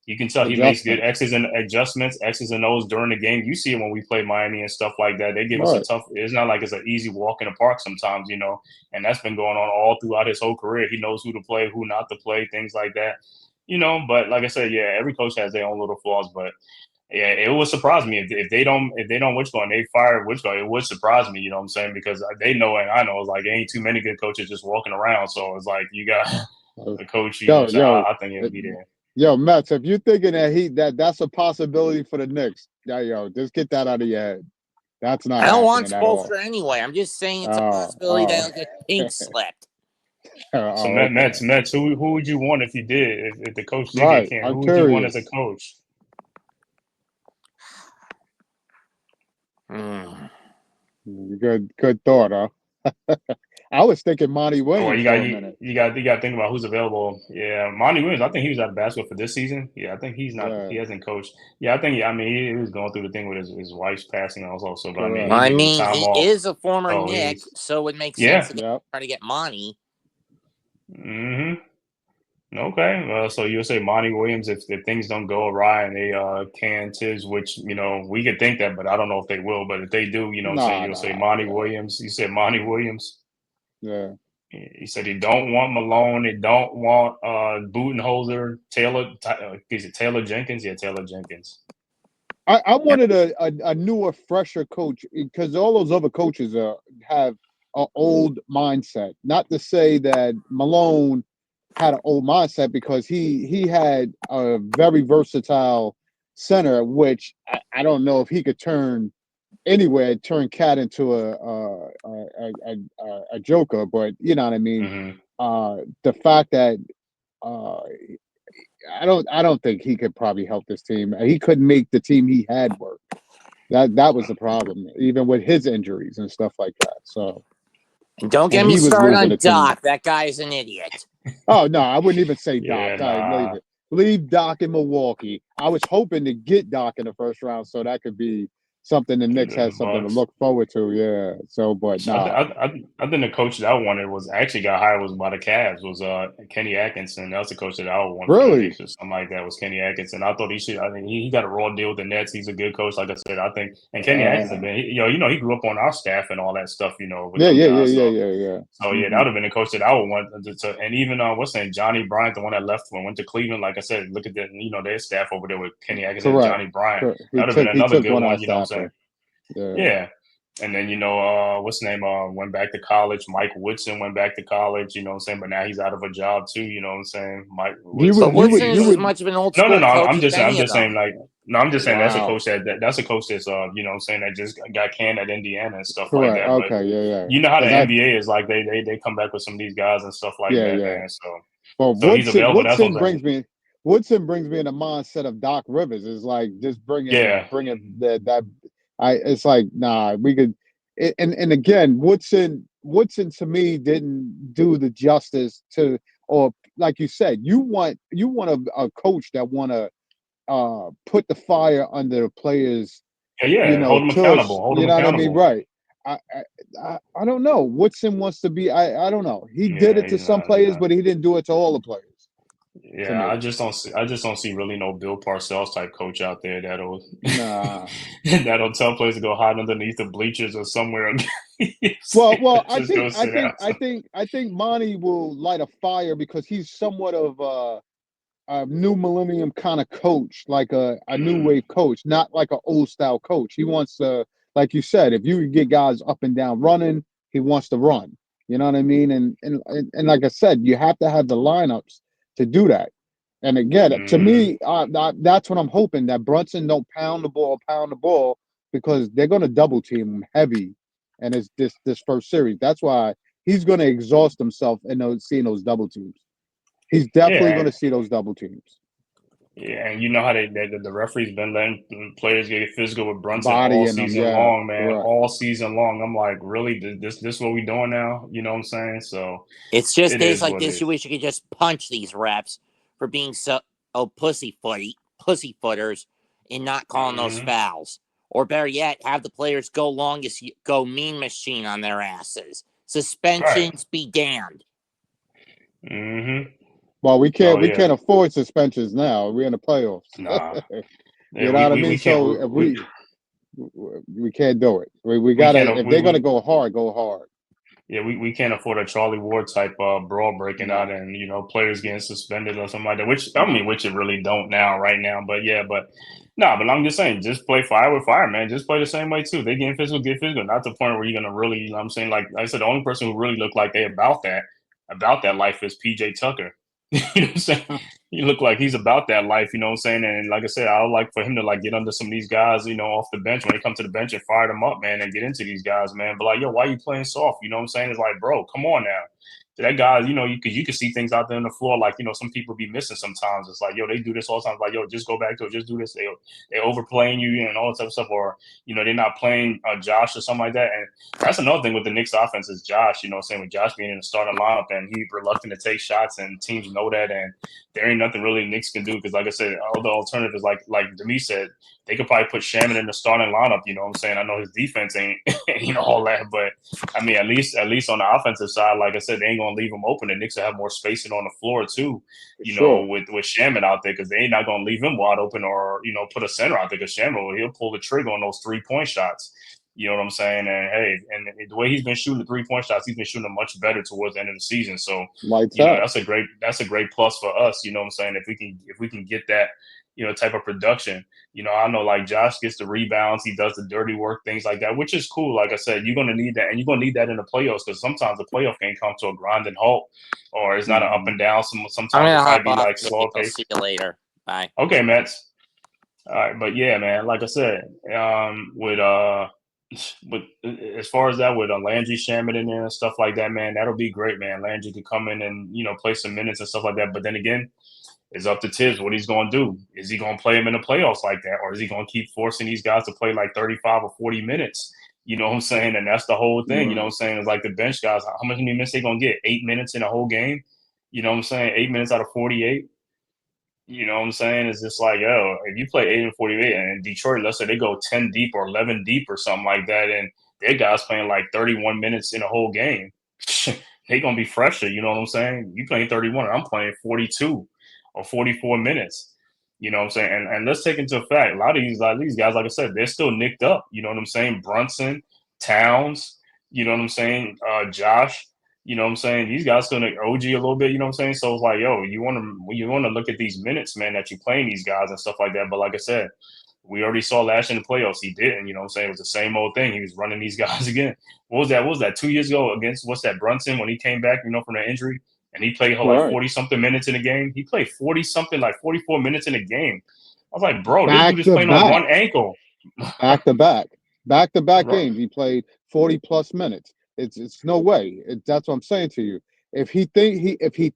You can tell he makes good Adjustments. X's and adjustments, X's and O's during the game. You see it when we play Miami and stuff like that. They give us a Right. tough. It's not like it's an easy walk in the park sometimes, And that's been going on all throughout his whole career. He knows who to play, who not to play, things like that. But like I said, yeah, every coach has their own little flaws. But Yeah, it would surprise me if they don't Witchbone, they fire Witchbone. It would surprise me, you know what I'm saying? Because they know and I know it's like there ain't too many good coaches just walking around. So it's like you got a coach, you know what Yo, I'm saying? yo, I think he'll be there. yo, Mets, if you're thinking that's a possibility for the Knicks, yeah, yo, just get that out of your head. That's not I don't want happening at all. Spoelstra anyway. I'm just saying it's a Oh, possibility that oh, he'll get pink slipped. So okay. Mets, who would you want if you did if the coach did get Right. canned? I'm Who would you want as a curious. coach? Good thought, huh? I was thinking Monty Oh, well, Williams for a minute. you got to think about who's available. Yeah, Monty Williams. I think he was out of basketball for this season. Yeah, I think he's not. Yeah, He hasn't coached. Yeah, I think. I mean, he was going through the thing with his wife's passing also. So, but I mean, correct. he I needed mean, time he off. is a former So Nick, he's so it makes sense yeah. to Yep. try to get Monty. Mm-hmm. Okay. So you'll say Monty Williams if things don't go awry and they can Tiz, which we could think that, but I don't know if they will. But if they do, what I'm saying, Nah, you'll say nah. Monty Yeah, Williams. You said Monty Williams. yeah. He said he don't want Malone. He don't want Budenholzer. Is it Taylor Jenkins? Yeah, Taylor Jenkins. I wanted a newer, fresher coach because all those other coaches have an old mindset. Not to say that Malone had an old mindset because he had a very versatile center, which I don't know if he could turn anywhere, turn Cat into a joker, but you know what I mean. Mm-hmm. The fact that uh, I don't think he could probably help this team. He couldn't make the team he had work. That was the problem, even with his injuries and stuff like that. So, And don't get and me he was started losing on the team. Doc. That guy's an idiot. Oh no, I wouldn't even say Doc. Yeah, I leave nah. it. Leave Doc in Milwaukee. I was hoping to get Doc in the first round, so that could be something the Knicks has The something to Bucks. look forward to. Yeah. So, but So nah. I think the coach that I wanted was actually got hired was by the Cavs was Kenny Atkinson. That was the coach that I would want for the Really? Knicks or something like that was Kenny Atkinson. I thought he should. I think he got a raw deal with the Nets. He's a good coach, like I said. I think and Kenny Atkinson, man, he grew up on our staff and all that stuff, with Yeah, them yeah, yeah, guys. yeah, So yeah, yeah. so yeah, that Mm-hmm. would have been a coach that I would want to. And even what's his name, Johnny Bryant, the one that left when went to Cleveland. Like I said, look at their staff over there with Kenny Atkinson and Correct. Johnny Bryant. He That would have been he another took good one one. out You know what I'm saying? staffer. Yeah. Yeah. And then, what's his name? Went back to college. Mike Woodson went back to college, you know what I'm saying? But now he's out of a job too, you know what I'm saying? Mike You But would Woodson, you yeah, would Woodson you is as would much of an old no, school coach I'm as I'm any of just saying them. like no, I'm just saying that's a wow. coach that's a coach that's you know what I'm saying, that just got canned at Indiana and stuff like Correct. that. But Okay, yeah, yeah. you know how the Because I NBA is like they come back with some of these guys and stuff like yeah, that, yeah. man. So But he's available. That's what I'm saying. Woodson brings me in the mindset of Doc Rivers. Is like just Yeah. bringing that I it's like nah we could and again Woodson to me didn't do the justice to or like you said you want a coach that want to put the fire under the players Yeah. Hold them accountable. tush, Hold you them know what I mean, accountable. right. I don't know. Woodson wants to be. I don't know. He did Yeah, it to some he's players, not. but he didn't do it to all the players. To Yeah, me, I just don't see really no Bill Parcells type coach out there that'll nah. that'll tell players to go hide underneath the bleachers or somewhere. Well, Just go sit down. I think Monty will light a fire because he's somewhat of a new millennium kind of coach, like a new Mm, wave coach, not like an old style coach. He wants to, like you said, if you get guys up and down running, he wants to run. You know what I mean? And like I said, you have to have the lineups to do that. And again, to mm, me, that's what I'm hoping that Brunson don't pound the ball, because they're going to double team him heavy, and it's this first series. That's why he's going to exhaust himself in seeing those double teams. He's definitely yeah, going to see those double teams. yeah, and you know how the referee's been letting players get physical with Brunson all Bodying them, season yeah, long, man, correct. all season long. I'm like, really, this what we doing now? You know what I'm saying? So It's just it days is like what it this you is. wish you could just punch these refs for being so pussyfooters and not calling those Hmm. fouls. Or better yet, have the players go longest go mean machine on their asses. Right. Suspensions be damned. Hmm. Well, So we yeah, can't afford suspensions now. We're in the playoffs. nah. Yeah, You know what I we mean? can't. So if we can't do it. We We gotta, can't. if they're gonna go hard, go hard. Yeah, we can't afford a Charlie Ward type brawl breaking out No, and players getting suspended or something like that. Which I mean, which it really don't now, right now. But yeah, but no, but I'm just saying, just play fire with fire, man. Just play the same way too. They getting physical, get physical. Not to the point where you're gonna really, I'm saying, like I said, the only person who really looked like they about that life is PJ Tucker. You know what I'm saying? He look like he's about that life, you know what I'm saying? And like I said, I would like for him to like get under some of these guys, off the bench when they come to the bench and fire them up, man, and get into these guys, man. But like, yo, why you playing soft? You know what I'm saying? It's like, bro, come on now. That guy, you could see things out there on the floor, like some people be missing sometimes. It's like, yo, they do this all the time. Like, yo, just go back to it, just do this. They overplaying you and all that type of stuff, or they're not playing Josh or something like that. And that's another thing with the Knicks offense is Josh. You know what I'm saying? With Josh being in the starting lineup and he reluctant to take shots, and teams know that, and there ain't nothing really Knicks can do because, like I said, all the alternative is like Demi said, they could probably put Shaman in the starting lineup. You know what I'm saying? I know his defense ain't all that, but I mean at least on the offensive side, like I said, they ain't gonna leave him open. The Knicks will have more spacing on the floor too. for sure. With Shaman out there because they ain't not gonna leave him wide open or put a center out there because Shaman he'll pull the trigger on those 3-point shots. You know what I'm saying? And hey, and the way he's been shooting the 3-point shots, he's been shooting them much better towards the end of the season. So, Lights out. that's a great plus for us. You know what I'm saying? If we can get that, type of production. I know like Josh gets the rebounds, he does the dirty work, things like that, which is cool. Like I said, you're gonna need that, and you're gonna need that in the playoffs because sometimes the playoff game comes to a grinding halt, or it's not an up Mhm. and down. I'm Sometimes it gonna might hop be off. like slow I'll pace. see you later. Bye. Okay, Mets. All right, but yeah, man, like I said, with as far as that with Landry Shaman in there and stuff like that, man, that'll be great, man. Landry could come in and play some minutes and stuff like that. But then again, it's up to Tibbs what he's going to do. Is he going to play him in the playoffs like that, or is he going to keep forcing these guys to play like 35 or 40 minutes? You know what I'm saying? And that's the whole thing. You know what I'm Right. saying? It's like the bench guys. How many minutes they going to get? 8 minutes in a whole game. You know what I'm saying? 8 minutes out of 48. You know what I'm saying? It's just like, yo, if you play 8 and 48 and Detroit, let's say they go 10 deep or 11 deep or something like that, and their guys playing like 31 minutes in a whole game, they going to be fresher. You know what I'm saying? You playing 31 and I'm playing 42 or 44 minutes. You know what I'm saying? And let's take into fact, a lot of these guys, like I said, they're still nicked up. You know what I'm saying? Brunson, Towns, you know what I'm saying? Josh, you know what I'm saying? These guys still like OG a little bit, you know what I'm saying? So it's like, yo, you want to look at these minutes, man, that you playing these guys and stuff like that. But like I said, we already saw last year in the playoffs, he didn't, you know what I'm saying? It was the same old thing. He was running these guys again. What was that 2 years ago against what's that Brunson when he came back, from the injury? And he played like Right. 40 something minutes in a game. He played 40 something, like 44 minutes in a game. I was like, bro, this dude Back is to playing on one back. ankle. Back to back. Back to back Right. games. He played 40 plus minutes. It's no way. That's what I'm saying to you. If he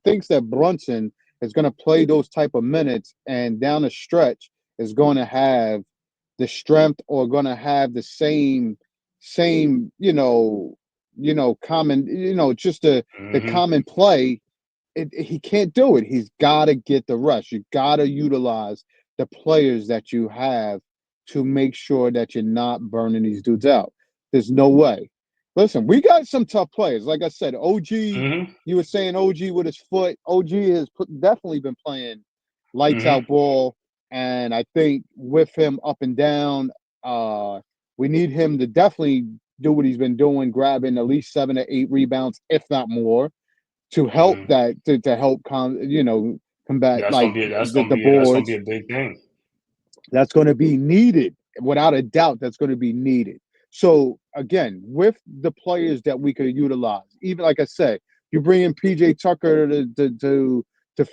thinks that Brunson is going to play those type of minutes and down the stretch is going to have the strength or going to have the same common just the Mm-hmm. common play, he can't do it. He's got to get the rush. You got to utilize the players that you have to make sure that you're not burning these dudes out. There's no way. Listen, we got some tough players. Like I said, OG, Mm-hmm. you were saying OG with his foot. OG has definitely been playing lights Mm-hmm. out ball. And I think with him up and down, we need him to definitely do what he's been doing, grabbing at least 7 to 8 rebounds, if not more, to help Mm-hmm. that to help combat That's like gonna be the boards. a big thing. That's going to be needed without a doubt. That's going to be needed. So again, with the players that we could utilize, even like I said, you bring in PJ Tucker to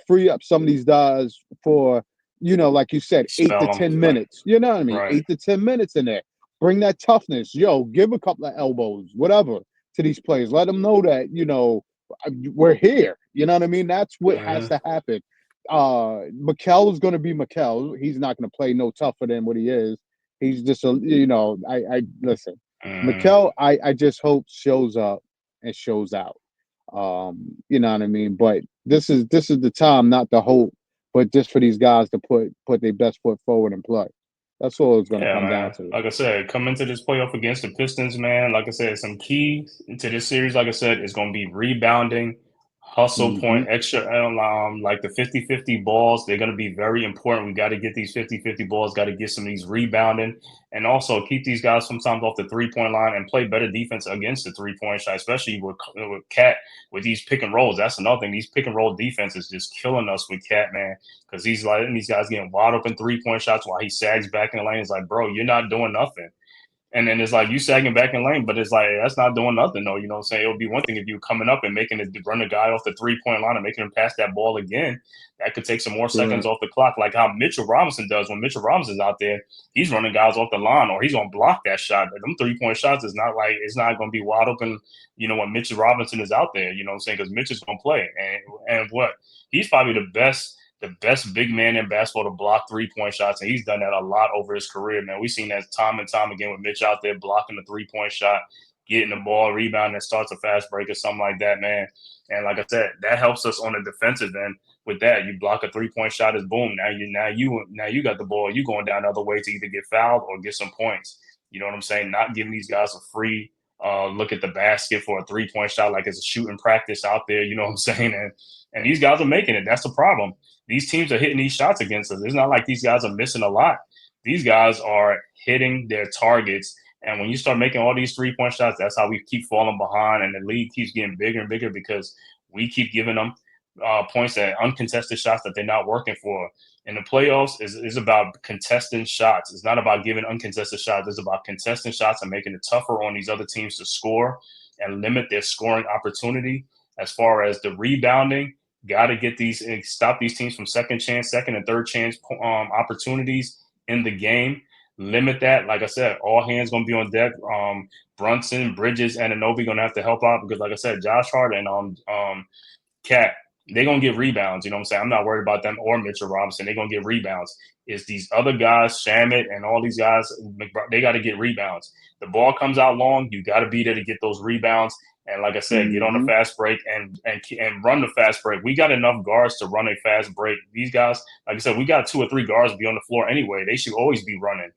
free up some of these guys for like you said, eight Spell to them ten like minutes. You know what I mean? right. 8 to 10 minutes in there. Bring that toughness. Yo, give a couple of elbows, whatever, to these players. Let them know that we're here. You know what I mean? That's what has Mm-hmm. to happen. Mikel is going to be Mikel. He's not going to play no tougher than what he is. He's just I listen. Mm-hmm. Mikel, I just hope shows up and shows out. You know what I mean? But this is the time, not the hope, but just for these guys to put their best foot forward and play. That's all it's going to Yeah, come down man. to. Like I said, come into this playoff against the Pistons, man. Like I said, some key to this series, like I said, is going to be rebounding, Hustle Mm-hmm. point, extra, like the 50-50 balls, they're going to be very important. We got to get these 50-50 balls, got to get some of these rebounding, and also keep these guys sometimes off the three-point line and play better defense against the three-point shot, especially with Cat, with these pick and rolls. That's another thing. These pick and roll defense is just killing us with Cat, man, because he's letting these guys getting wide open three-point shots while he sags back in the lane. It's like, bro, you're not doing nothing. And then it's like you sagging back in lane, but it's like that's not doing nothing though. You know what I'm saying? It would be one thing if you coming up and making it run a guy off the 3-point line and making him pass that ball again. That could take some more seconds off the clock, like how Mitchell Robinson does when Mitchell Robinson's out there. He's running guys off the line, or he's gonna block that shot. Them 3-point shots is not like it's not gonna be wide open. You know when Mitchell Robinson is out there. You know what I'm saying? Because Mitch is gonna play, and what he's probably the best big man in basketball to block 3-point shots, and he's done that a lot over his career, man. We've seen that time and time again with Mitch out there blocking the 3-point shot, getting the ball, rebound, and starts a fast break or something like that, man. And like I said, that helps us on the defensive end. With that, you block a 3-point shot, is boom. Now you got the ball. You going down the other way to either get fouled or get some points. You know what I'm saying? Not giving these guys a free look at the basket for a 3-point shot like it's a shooting practice out there. You know what I'm saying? And these guys are making it. That's the problem. These teams are hitting these shots against us. It's not like these guys are missing a lot. These guys are hitting their targets. And when you start making all these 3-point shots, that's how we keep falling behind. And the league keeps getting bigger and bigger because we keep giving them points at uncontested shots that they're not working for. In the playoffs is about contesting shots. It's not about giving uncontested shots. It's about contesting shots and making it tougher on these other teams to score and limit their scoring opportunity. As far as the rebounding, got to get these and stop these teams from second and third chance opportunities in the game. Limit that. Like I said, all hands going to be on deck. Brunson, Bridges, and Anunoby going to have to help out because, like I said, Josh Hart and Cat, they're going to get rebounds. You know what I'm saying? I'm not worried about them or Mitchell Robinson. They're going to get rebounds. It's these other guys, Shamit and all these guys, they got to get rebounds. The ball comes out long. You got to be there to get those rebounds. And like I said, get on a fast break and run the fast break. We got enough guards to run a fast break. These guys, like I said, we got 2 or 3 guards be on the floor anyway. They should always be running.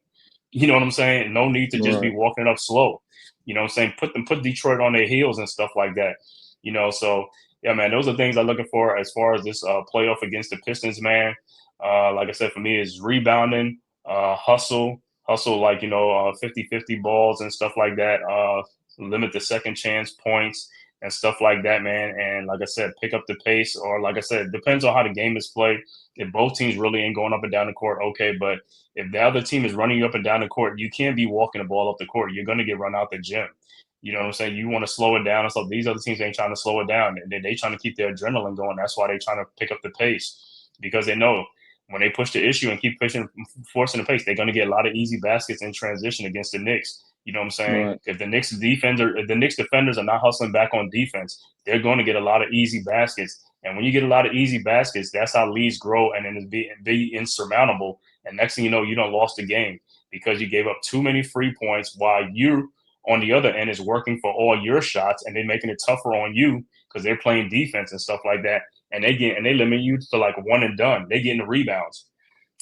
You know what I'm saying? No need to just be walking it up slow. You know what I'm saying? Put Detroit on their heels and stuff like that. You know, so yeah, man, those are things I'm looking for as far as this playoff against the Pistons, man. Like I said, for me, is rebounding, hustle, like, 50-50 balls and stuff like that. Limit the second chance points and stuff like that, man. And like I said, pick up the pace, or like I said, it depends on how the game is played. If both teams really ain't going up and down the court, okay. But if the other team is running you up and down the court, you can't be walking the ball up the court. You're going to get run out the gym. You know what I'm saying? You want to slow it down and stuff. These other teams ain't trying to slow it down. They trying to keep their adrenaline going. That's why they're trying to pick up the pace, because they know when they push the issue and keep forcing the pace, they're going to get a lot of easy baskets in transition against the Knicks. You know what I'm saying? Right. If the Knicks defenders are not hustling back on defense, they're going to get a lot of easy baskets. And when you get a lot of easy baskets, that's how leads grow and then be insurmountable. And next thing you know, you done lost the game because you gave up too many free points while you on the other end is working for all your shots, and they're making it tougher on you because they're playing defense and stuff like that. And they limit you to like one and done. They getting the rebounds.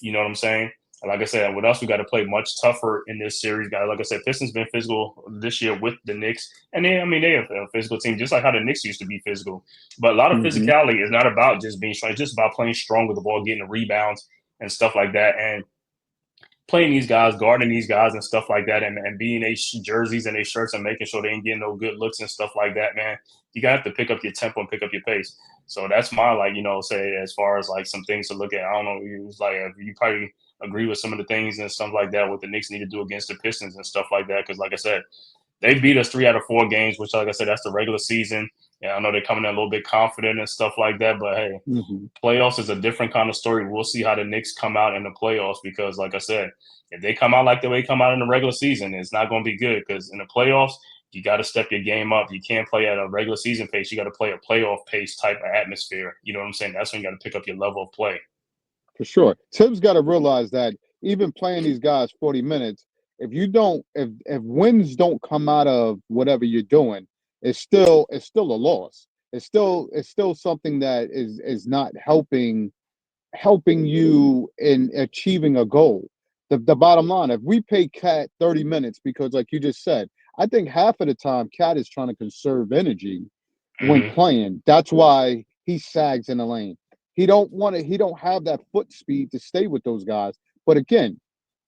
You know what I'm saying? And like I said, with us, we got to play much tougher in this series, guys. Like I said, Pistons been physical this year with the Knicks, and they have a physical team, just like how the Knicks used to be physical. But a lot of physicality is not about just being strong; it's just about playing strong with the ball, getting the rebounds and stuff like that, and playing these guys, guarding these guys and stuff like that, and being their jerseys and their shirts and making sure they ain't getting no good looks and stuff like that, man. You got to have to pick up your tempo and pick up your pace. So that's my, say, as far as like some things to look at. I don't know. It was like you probably agree with some of the things and stuff like that what the Knicks need to do against the Pistons and stuff like that. Because like I said, they beat us 3 out of 4 games, which, like I said, that's the regular season. Yeah, I know they're coming in a little bit confident and stuff like that, but hey, playoffs is a different kind of story. We'll see how the Knicks come out in the playoffs because, like I said, if they come out like the way they come out in the regular season, it's not going to be good because in the playoffs, you got to step your game up. You can't play at a regular season pace. You got to play a playoff pace type of atmosphere. You know what I'm saying? That's when you got to pick up your level of play. For sure. Tim's got to realize that even playing these guys 40 minutes, if wins don't come out of whatever you're doing, it's still a loss. It's still something that is not helping you in achieving a goal. The bottom line, if we pay Cat 30 minutes, because like you just said, I think half of the time Cat is trying to conserve energy when Mm-hmm. playing. That's why he sags in the lane. He don't have that foot speed to stay with those guys. But again,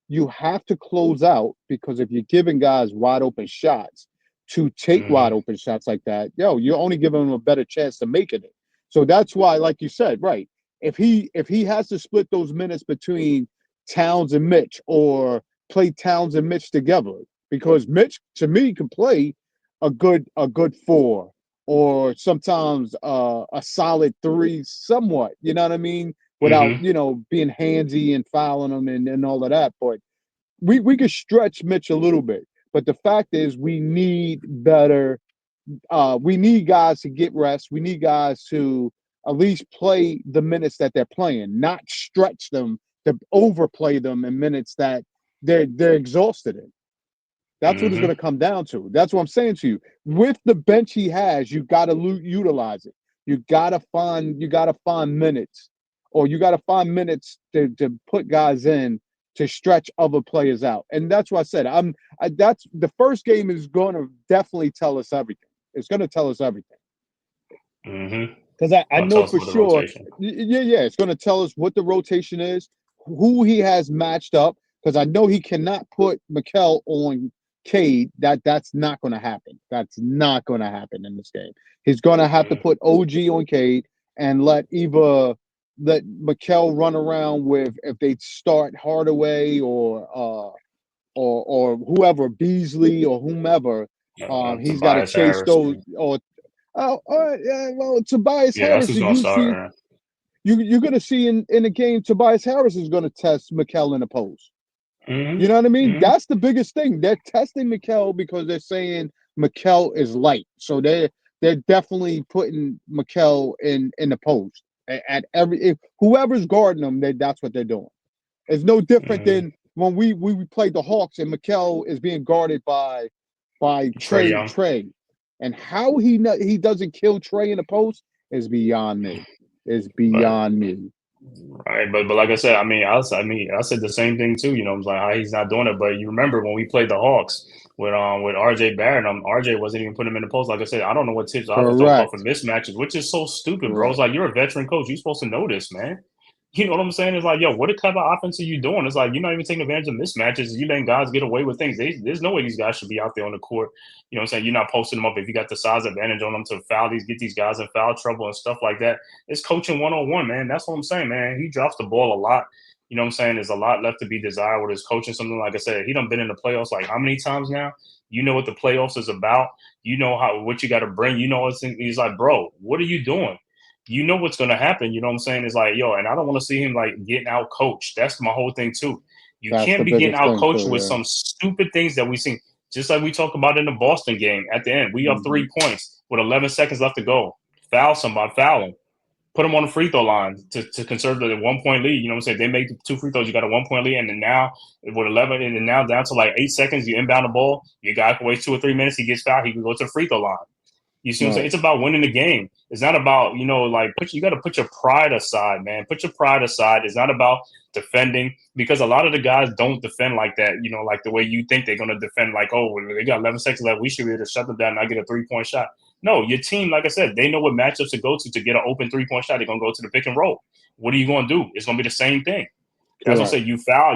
you have to close out, because if you're giving guys wide open shots to take wide Mm-hmm. open shots like that, you're only giving them a better chance to making it. So that's why, like you said, right. If he has to split those minutes between Towns and Mitch, or play Towns and Mitch together, because Mitch to me can play a good four, or sometimes a solid three, somewhat. You know what I mean? Without Mm-hmm. being handsy and fouling them and all of that. But we could stretch Mitch a little bit. But the fact is, we need better. We need guys to get rest. We need guys to at least play the minutes that they're playing, not stretch them to overplay them in minutes that they're exhausted in. That's what it's going Mm-hmm. to come down to. That's what I'm saying to you. With the bench he has, you got to utilize it. You got to find minutes, or you got to find minutes to put guys in to stretch other players out. And that's what I said. That's the first game is going to definitely tell us everything. It's going to tell us everything. Mm-hmm. Because I Gonna know tell us for about the sure, rotation. yeah, it's going to tell us what the rotation is, who he has matched up. Because I know he cannot put Mikel on Cade. That's not going to happen. That's not going to happen in this game. He's going to have to Mm-hmm. put OG on Cade and let Mikel run around with, if they start Hardaway or whoever, Beasley or whomever. He's got to Tobias chase Harris. those. Or yeah, well, Tobias Yeah, that's Harris who's is gonna usually start. you're going to see in the game. Tobias Harris is going to test Mikel in the post. You know what I Mm-hmm. mean? Mm-hmm. That's the biggest thing. They're testing Mikel because they're saying Mikel is light, so they're definitely putting Mikel in the post at every whoever's guarding them. That's what they're doing. It's no different Mm-hmm. than when we played the Hawks and Mikel is being guarded by Trey Trey Young. Trey, and how he doesn't kill Trey in the post is beyond me. Is But beyond me. right, but like I said, I said the same thing too. You know, I was like, how he's not doing it. But you remember when we played the Hawks with RJ Barrett, RJ wasn't even putting him in the post. Like I said, I don't know what tips. I was don't call for Correct. mismatches, which is so stupid, bro. It's Correct. like you're a veteran coach. You're supposed to know this, man. You know what I'm saying? It's like, yo, what kind of offense are you doing? It's like you're not even taking advantage of mismatches. You letting guys get away with things. There's no way these guys should be out there on the court. You know what I'm saying? You're not posting them up if you got the size advantage on them to get these guys in foul trouble and stuff like that. It's coaching 101, man. That's what I'm saying, man. He drops the ball a lot. You know what I'm saying? There's a lot left to be desired with his coaching. Something like I said, he done been in the playoffs like how many times now? You know what the playoffs is about. You know what you got to bring. You know he's like, bro, what are you doing? You know what's going to happen. You know what I'm saying? It's like, yo, and I don't want to see him like getting out coached. That's my whole thing too. You That's can't the be getting biggest out thing coached too. with Yeah. some stupid things that we seen. Just like we talked about in the Boston game at the end. We up 3 points with 11 seconds left to go. Foul somebody, foul him. Put them on the free throw line to conserve the 1 point lead. You know what I'm saying? They make the 2 free throws, you got a 1 point lead, and then now with 11, and then now down to like 8 seconds, you inbound the ball. Your guy can wait 2 or 3 minutes. He gets fouled. He can go to the free throw line. You see what I'm saying? Right. It's about winning the game. It's not about, like you got to put your pride aside, man. Put your pride aside. It's not about defending, because a lot of the guys don't defend like that, like the way you think they're going to defend, like, oh, they got 11 seconds left. We should be able to shut them down and not get a 3-point shot. No, your team, like I said, they know what matchups to go to get an open 3-point shot. They're going to go to the pick and roll. What are you going to do? It's going to be the same thing. That's what I say. Correct.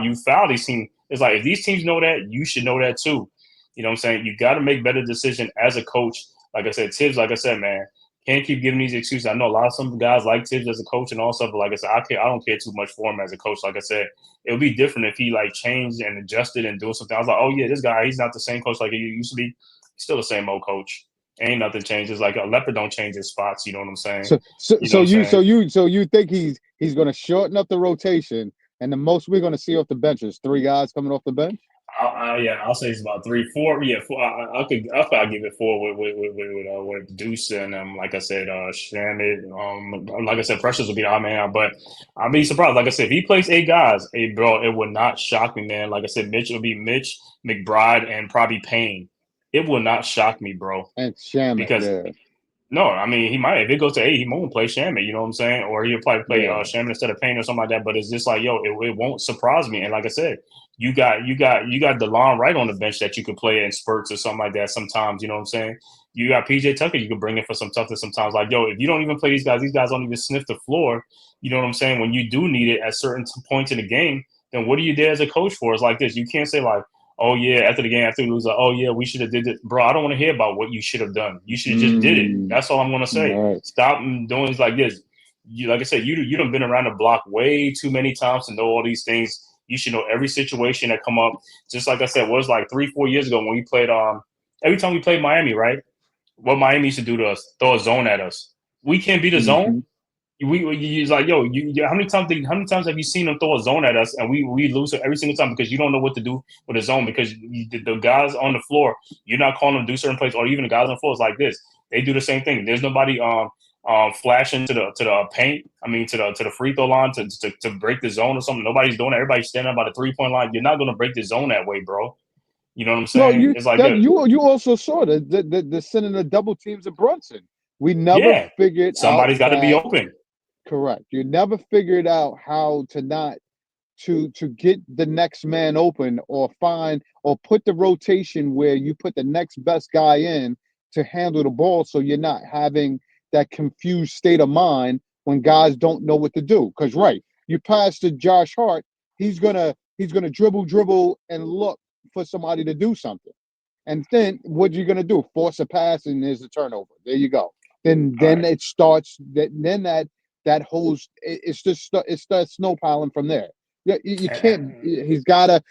You foul these teams. It's like, if these teams know that, you should know that too. You know what I'm saying? You got to make better decision as a coach. Like I said, Tibbs, like I said, man, can't keep giving these excuses. I know a lot of some guys like Tibbs as a coach and all stuff, but like I said, I don't care too much for him as a coach. Like I said, it would be different if he like changed and adjusted and doing something. I was like, oh yeah, this guy, he's not the same coach like he used to be. He's still the same old coach. Ain't nothing changes. Like a leopard don't change his spots. You know what I'm saying? So so You know so what I'm you so saying? you so you think he's going to shorten up the rotation, and the most we're going to see off the bench is 3 guys coming off the bench? Yeah, I'll say it's about 3, 4. Yeah, 4. I'll probably give it 4 with Deuce and like I said, Shamit. Like I said, Precious will be the odd man out, but I'll be surprised. Like I said, if he plays 8 guys, bro, it would not shock me, man. Like I said, Mitch will be Mitch, McBride, and probably Payne. It will not shock me, bro, And Shamit, because yeah. No, I mean he might if it goes to 8, he won't play Shaman. You know what I'm saying? Or he'll probably play Yeah. Shaman instead of Payne or something like that. But it's just like it won't surprise me. And like I said, you got DeLon Wright on the bench that you could play in spurts or something like that. Sometimes you know what I'm saying. You got PJ Tucker you could bring in for some toughness sometimes. Like if you don't even play these guys don't even sniff the floor. You know what I'm saying? When you do need it at certain points in the game, then what are you there as a coach for? It's like this. You can't say like, oh yeah, after the game, after we lose, like, oh yeah, we should have did it, bro. I don't want to hear about what you should have done. You should have just did it. That's all I'm gonna say. Right. Stop doing things like this. Like I said, you done been around the block way too many times to know all these things. You should know every situation that come up. Just like I said, what was like 3-4 years ago when we played. Every time we played Miami, right? What Miami used to do to us, throw a zone at us. We can't beat a zone. He's like, how many times have you seen them throw a zone at us and we lose every single time because you don't know what to do with a zone because the guys on the floor, you're not calling them to do certain plays, or even the guys on the floor is like this. They do the same thing. There's nobody flashing to the paint. I mean to the free throw line to break the zone or something. Nobody's doing it. Everybody's standing up by the 3-point line. You're not gonna break the zone that way, bro. You know what I'm No, saying? It's like you also saw the sending the double teams of Brunson. We never yeah, figured out somebody's got to be that. open. Correct. You never figured out how to not to get the next man open or find or put the rotation where you put the next best guy in to handle the ball so you're not having that confused state of mind when guys don't know what to do. Because you pass to Josh Hart, he's gonna dribble and look for somebody to do something. And then what you're gonna do? Force a pass and there's a turnover. There you go. Then it starts then that whole it starts snowpiling from there. You can't. He's gotta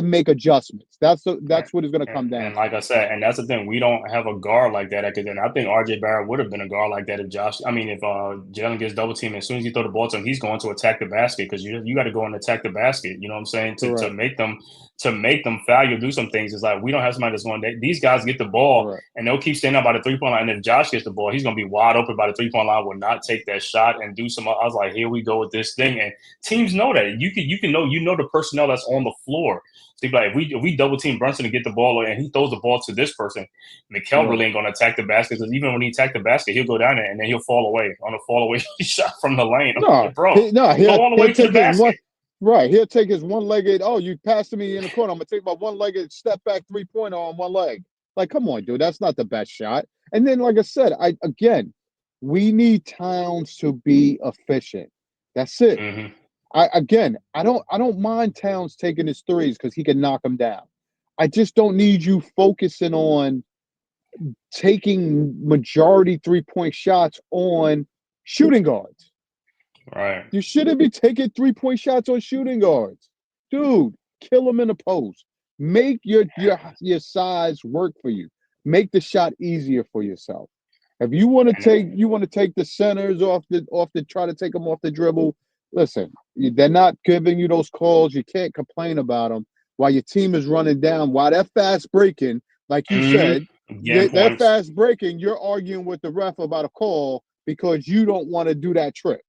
make adjustments. That's what it's gonna come down And to. like I said, and that's the thing, we don't have a guard like that. Because then I think RJ Barrett would have been a guard like that if Jalen gets double teamed, as soon as you throw the ball to him, he's going to attack the basket because you got to go and attack the basket. You know what I'm saying? To Correct. make them foul, you do some things. It's like we don't have somebody that's going. These guys get the ball Correct. and they'll keep standing up by the 3-point line. And if Josh gets the ball, he's going to be wide open by the 3-point line. Will not take that shot and do some. I was like, here we go with this thing. And teams know that you can know the personnel that's on the floor. So like if we double team Brunson to get the ball and he throws the ball to this person, Mikal really ain't gonna attack the basket because even when he attack the basket, he'll go down there and then he'll fall away on a fall away shot from the lane. I'm like, bro, go all the way to the basket. He'll take his one-legged. Oh, you passed to me in the corner. I'm gonna take my one-legged step back 3-pointer on one leg. Like, come on, dude, that's not the best shot. And then, like I said, we need Towns to be efficient. That's it. Mm-hmm. I don't mind Towns taking his threes because he can knock them down. I just don't need you focusing on taking majority 3-point shots on shooting guards. Right. You shouldn't be taking 3-point shots on shooting guards. Dude, kill them in the post. Make your size work for you. Make the shot easier for yourself. If you want to take the centers off the try to take them off the dribble, listen, they're not giving you those calls. You can't complain about them while your team is running down. While they're fast breaking, like you said, they're fast breaking. You're arguing with the ref about a call because you don't want to do that trick.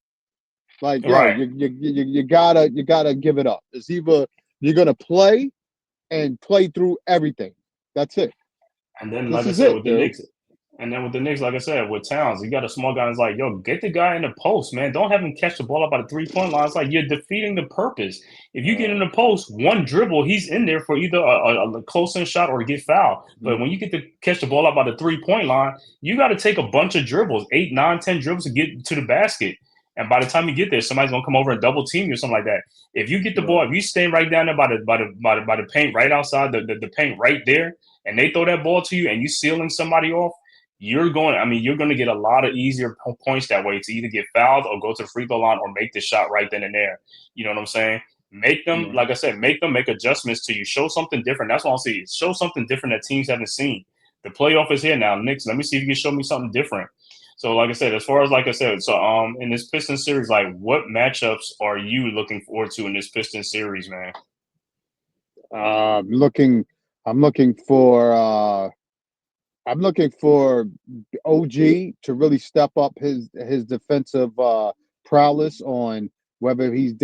Like, you gotta give it up. It's either you're gonna play and play through everything. That's it. And then, This like I is said, it, with the dude. Knicks, like I said, with Towns, you got a small guy that's like, yo, get the guy in the post, man. Don't have him catch the ball up by the 3-point line. It's like you're defeating the purpose. If you get in the post, one dribble, he's in there for either a close-in shot or to get fouled. But when you get to catch the ball up by the 3-point line, you got to take a bunch of dribbles, 8, 9, 10 dribbles to get to the basket. And by the time you get there, somebody's gonna come over and double team you or something like that. If you get the ball, if you stay right down there by the paint, right outside the paint, right there, and they throw that ball to you, and you sealing somebody off, you're going to get a lot of easier points that way to either get fouled or go to the free throw line or make the shot right then and there. You know what I'm saying? Make them, like I said, make adjustments to you. Show something different. That's what I'll see. Show something different that teams haven't seen. The playoff is here now. Knicks, let me see if you can show me something different. So, like I said, in this Pistons series, like, what matchups are you looking forward to in this Pistons series, man? I'm looking for OG to really step up his defensive prowess on whether he's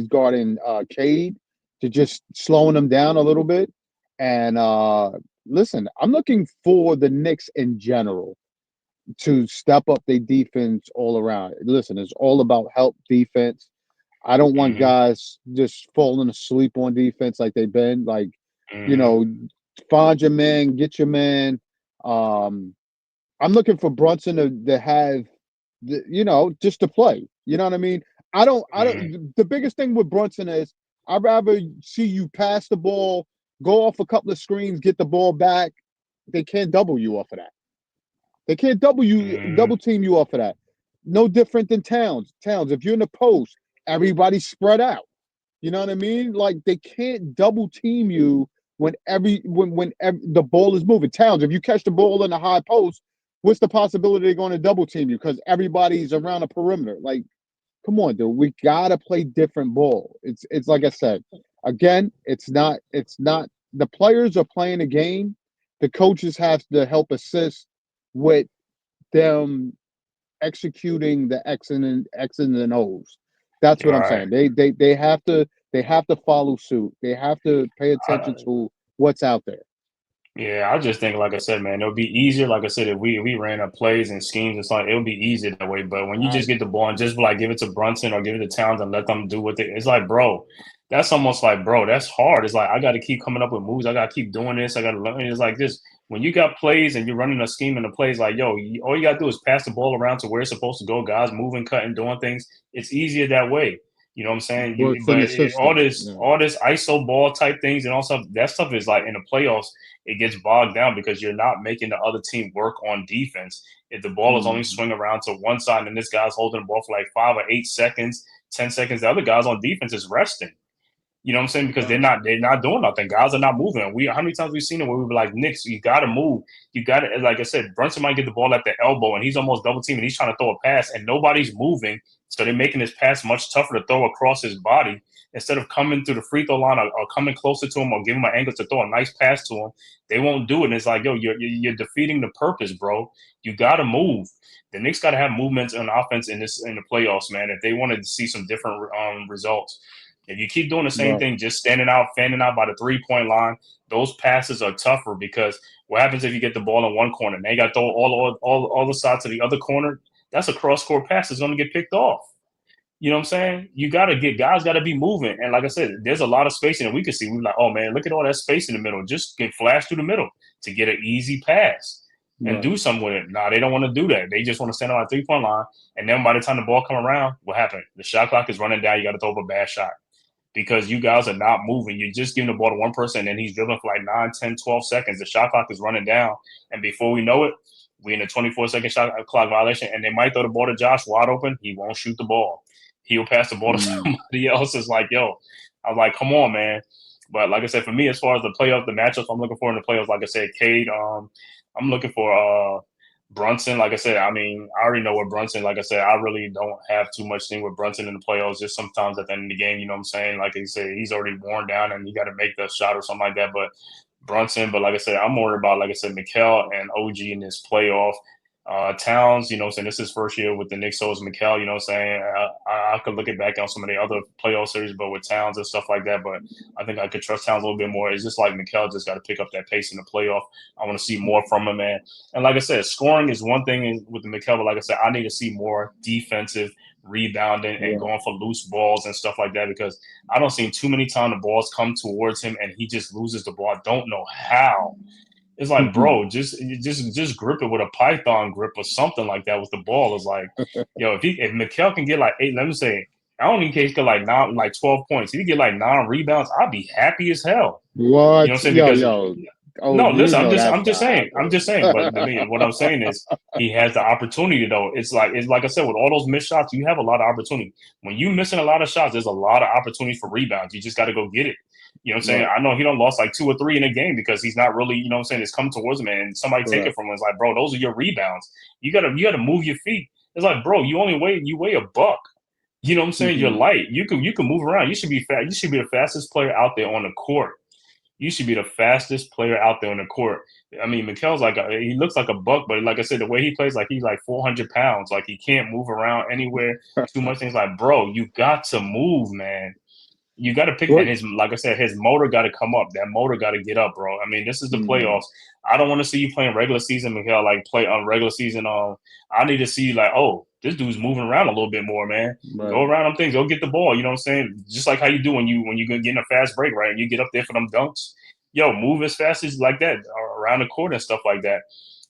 guarding Cade, to just slowing him down a little bit, and listen, I'm looking for the Knicks in general to step up their defense all around. Listen, it's all about help defense. I don't want Mm-hmm. guys just falling asleep on defense like they've been. Like, you Mm-hmm. know, find your man, get your man. Um, I'm looking for Brunson to have, just to play. You know what I mean? I Mm-hmm. don't. The biggest thing with Brunson is I'd rather see you pass the ball, go off a couple of screens, get the ball back. They can't double you off of that. They can't Mm-hmm. double team you off of that. No different than Towns. Towns, if you're in the post, everybody's spread out. You know what I mean? Like they can't double team you when the ball is moving. Towns, if you catch the ball in the high post, what's the possibility they're going to double team you? Because everybody's around the perimeter. Like, come on, dude. We gotta play different ball. It's like I said. Again, it's not the players are playing the game. The coaches have to help assist with them executing the X's and O's. That's what I'm Right. saying. They have to follow suit. They have to pay attention to what's out there. Yeah, I just think, like I said, man, it'll be easier. Like I said, if we ran up plays and schemes and stuff, it'll be easier that way. But when you I just get the ball and just like give it to Brunson or give it to Towns and let them do what it's like, bro. That's almost like, bro, that's hard. It's like I got to keep coming up with moves. I got to keep doing this. I got to learn. It's like this. When you got plays and you're running a scheme and the plays, like yo, all you got to do is pass the ball around to where it's supposed to go. Guys moving, cutting, doing things. It's easier that way. You know what I'm saying? works in the But all system. this, Yeah. all this ISO ball type things and all stuff. That stuff is like in the playoffs it gets bogged down because you're not making the other team work on defense. If the ball is only Mhm. swing around to one side and this guy's holding the ball for like 5 or 8 seconds, 10 seconds, the other guys on defense is resting. You know what I'm saying? Because Yeah. they're not doing nothing. Guys are not moving. How many times we've seen it where we were like, Knicks, you gotta move. You gotta, like I said, Brunson might get the ball at the elbow and he's almost double teaming. He's trying to throw a pass and nobody's moving. So they're making his pass much tougher to throw across his body. Instead of coming through the free throw line or coming closer to him or giving him an angle to throw a nice pass to him, they won't do it. And it's like, yo, you're defeating the purpose, bro. You gotta move. The Knicks gotta have movements on offense in the playoffs, man. If they wanted to see some different results. If you keep doing the same Right. thing, just standing out, fanning out by the 3 point line, those passes are tougher because what happens if you get the ball in one corner? Now you got to throw all the sides to the other corner. That's a cross court pass. It's going to get picked off. You know what I'm saying? You got to get guys got to be moving. And like I said, there's a lot of spacing that we can see. We're like, oh man, look at all that space in the middle. Just get flash through the middle to get an easy pass and Right. do something with it. Nah, they don't want to do that. They just want to stand on a 3 point line. And then by the time the ball come around, what happened? The shot clock is running down. You got to throw up a bad shot because you guys are not moving. You're just giving the ball to one person and he's dribbling for like 9, 10, 12 seconds. The shot clock is running down. And before we know it, we're in a 24-second shot clock violation. And they might throw the ball to Josh wide open. He won't shoot the ball. He'll pass the ball to Mm. somebody else. It's like, yo, I was like, come on, man. But like I said, for me, as far as the playoff, the matchups I'm looking for in the playoffs, like I said, Cade, I'm looking for Brunson, like I said, I mean, I already know what Brunson, like I said, I really don't have too much thing with Brunson in the playoffs. Just sometimes at the end of the game, you know what I'm saying? Like I said, he's already worn down and you got to make the shot or something like that. But Brunson, but like I said, I'm worried about, like I said, Mikal and OG in this playoff. Towns, you know what I'm saying? This is his first year with the Knicks, so is Mikal, you know what I'm saying? I could look it back on some of the other playoff series, but with Towns and stuff like that. But I think I could trust Towns a little bit more. It's just like Mikal just got to pick up that pace in the playoff. I want to see more from him, man. And like I said, scoring is one thing with the Mikal, but like I said, I need to see more defensive rebounding and Right. going for loose balls and stuff like that because I don't see too many times the balls come towards him and he just loses the ball. I don't know how. It's like, bro, just grip it with a python grip or something like that with the ball. It's like, yo, if Mikal can get like 8, let me say, I don't even care if he get like 9, like 12 points. If he get like 9 rebounds, I'd be happy as hell. You know what I'm What? saying? Yo, Because yo. Oh, no, you listen, know that's I'm just not saying, I'm happening. just saying. But what I'm saying is, he has the opportunity though. It's like I said, with all those missed shots, you have a lot of opportunity. When you missing a lot of shots, there's a lot of opportunities for rebounds. You just got to go get it. You know what I'm saying? Right. I know he don't lost like 2 or 3 in a game because he's not really, you know what I'm saying, it's come towards him and somebody take it Correct. from him. It's like, bro, those are your rebounds. You gotta move your feet. It's like, bro, you weigh a buck. You know what I'm saying? You're Hmm. light. You can move around. You should be fast. You should be the fastest player out there on the court. You should be the fastest player out there on the court. I mean, Mikel's like he looks like a buck, but like I said, the way he plays, like he's like 400 pounds. Like he can't move around anywhere too much. Things like, bro, you got to move, man. You got to pick, and like I said, his motor got to come up. That motor got to get up, bro. I mean, this is the playoffs. I don't want to see you playing regular season, Miguel. Like play on regular season. I need to see you like, oh, this dude's moving around a little bit more, man. Right. Go around them things. Go get the ball. You know what I'm saying? Just like how you do when you get in a fast break, right? And you get up there for them dunks. Yo, move as fast as like that around the court and stuff like that.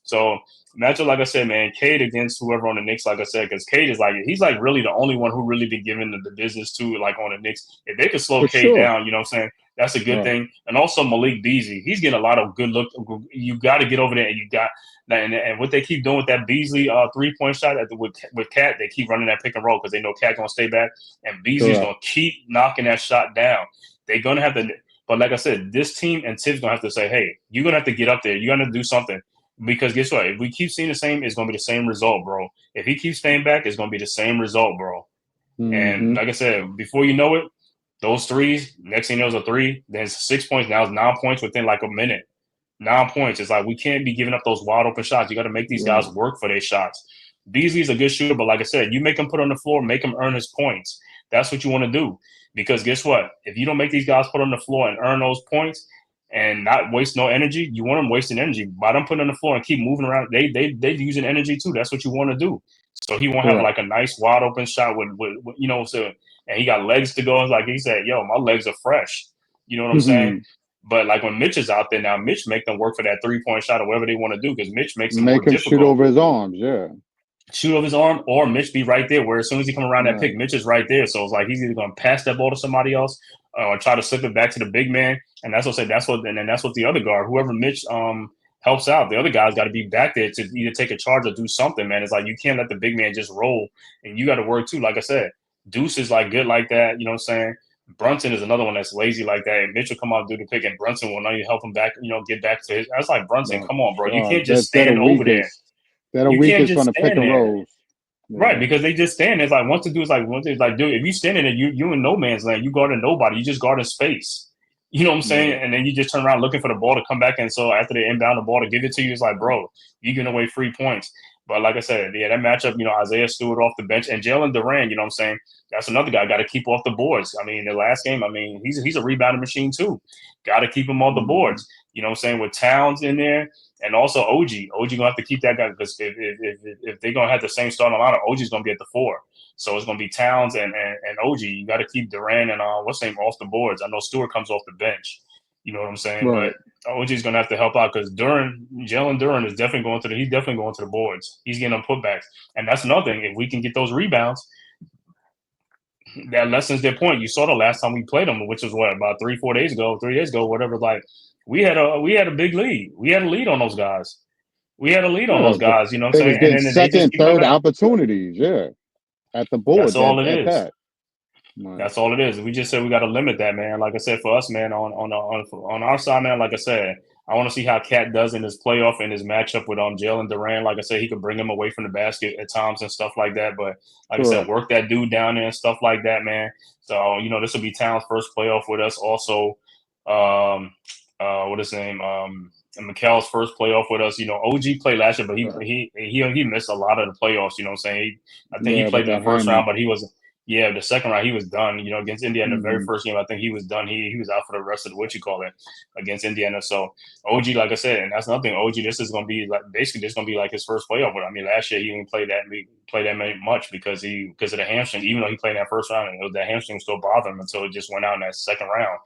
So matchup, like I said, man, Cade against whoever on the Knicks, like I said, because Cade is like he's like really the only one who really been giving the business to like on the Knicks. If they could slow Cade down, you know what I'm saying? That's a good thing. And also Malik Beasley, he's getting a lot of good look. You got to get over there, and you got and what they keep doing with that Beasley 3-point shot with Cat, they keep running that pick and roll because they know Cat gonna stay back, and Beasley's gonna keep knocking that shot down. They're gonna have to. But like I said, this team and Tibbs gonna have to say, hey, you're gonna have to get up there. You're gonna do something. Because guess what? If we keep seeing the same, it's going to be the same result, bro. If he keeps staying back, it's going to be the same result, bro. And like I said, before you know it, those threes, next thing you know is a 3, then it's 6 points. Now it's 9 points within like a minute. 9 points. It's like we can't be giving up those wide open shots. You got to make these guys work for their shots. Beasley's a good shooter, but like I said, you make him put on the floor, make him earn his points. That's what you want to do. Because guess what? If you don't make these guys put on the floor and earn those points, and not waste no energy, you want them wasting energy. By them putting on the floor and keep moving around, they using energy too. That's what you want to do. So he won't have like a nice wide open shot with you know, so and he got legs to go. Like he said, yo, my legs are fresh. You know what I'm saying? But like when Mitch is out there now, Mitch make them work for that 3-point shot or whatever they want to do because Mitch makes it more difficult. Shoot over his arms, shoot over his arm, or Mitch be right there. Where as soon as he come around that pick, Mitch is right there. So it's like he's either going to pass that ball to somebody else or try to slip it back to the big man. And that's what I said. That's what the other guard, whoever Mitch helps out, the other guy's got to be back there to either take a charge or do something. Man, it's like you can't let the big man just roll, and you got to work too. Like I said, Deuce is like good like that. You know what I'm saying? Brunson is another one that's lazy like that. And Mitch will come out and do the pick, and Brunson will know you help him back. You know, get back to his. That's like Brunson. Come on, bro. You can't just stand over there. That You can't just on the pick and rolls. Right, because they just stand there. It's like once the dude's like, dude, if you stand in there, you in no man's land. You guarding nobody. You just guarding space. You know what I'm saying? And then you just turn around looking for the ball to come back. And so after they inbound the ball to give it to you, it's like, bro, you giving away free points. But like I said, that matchup, you know, Isaiah Stewart off the bench and Jalen Duran, you know what I'm saying? That's another guy got to keep off the boards. I mean, the last game, I mean, he's a rebounding machine too. Got to keep him off the boards. You know what I'm saying? With Towns in there and also OG. OG gonna have to keep that guy because if they're gonna have the same starting lineup, OG's gonna be at the 4. So it's gonna be Towns and OG. You got to keep Duran and what's his name off the boards. I know Stewart comes off the bench. You know what I'm saying? Right. But OG's gonna have to help out because Jalen Duran is definitely going to he's definitely going to the boards. He's getting them putbacks, and that's another thing. If we can get those rebounds, that lessens their point. You saw the last time we played them, which was what about 3 days ago, whatever. Like we had a big lead. We had a lead on those guys. You know what I'm saying? They was getting second, third opportunities, at the board. That's all it is. That's all it is. We just said we got to limit that, man. Like I said, for us, man, on our side, man. Like I said, I want to see how Cat does in his playoff and his matchup with Jalen Duran. Like I said, he could bring him away from the basket at times and stuff like that. But like I said, work that dude down there and stuff like that, man. So you know, this will be Towns' first playoff with us. Also, what is his name? Mikel's first playoff with us. You know, OG played last year, but he missed a lot of the playoffs. You know what I'm saying? I think he played in the first round, but he was. Yeah, the second round he was done. You know, against Indiana, the very first game, I think he was done. He was out for the rest of the against Indiana. So OG, like I said, and that's another thing. OG, this is gonna be like basically this is gonna be like his first playoff. But I mean, last year he didn't play that much because of the hamstring. Even though he played in that first round, and that hamstring was still bothering him until it just went out in that second round.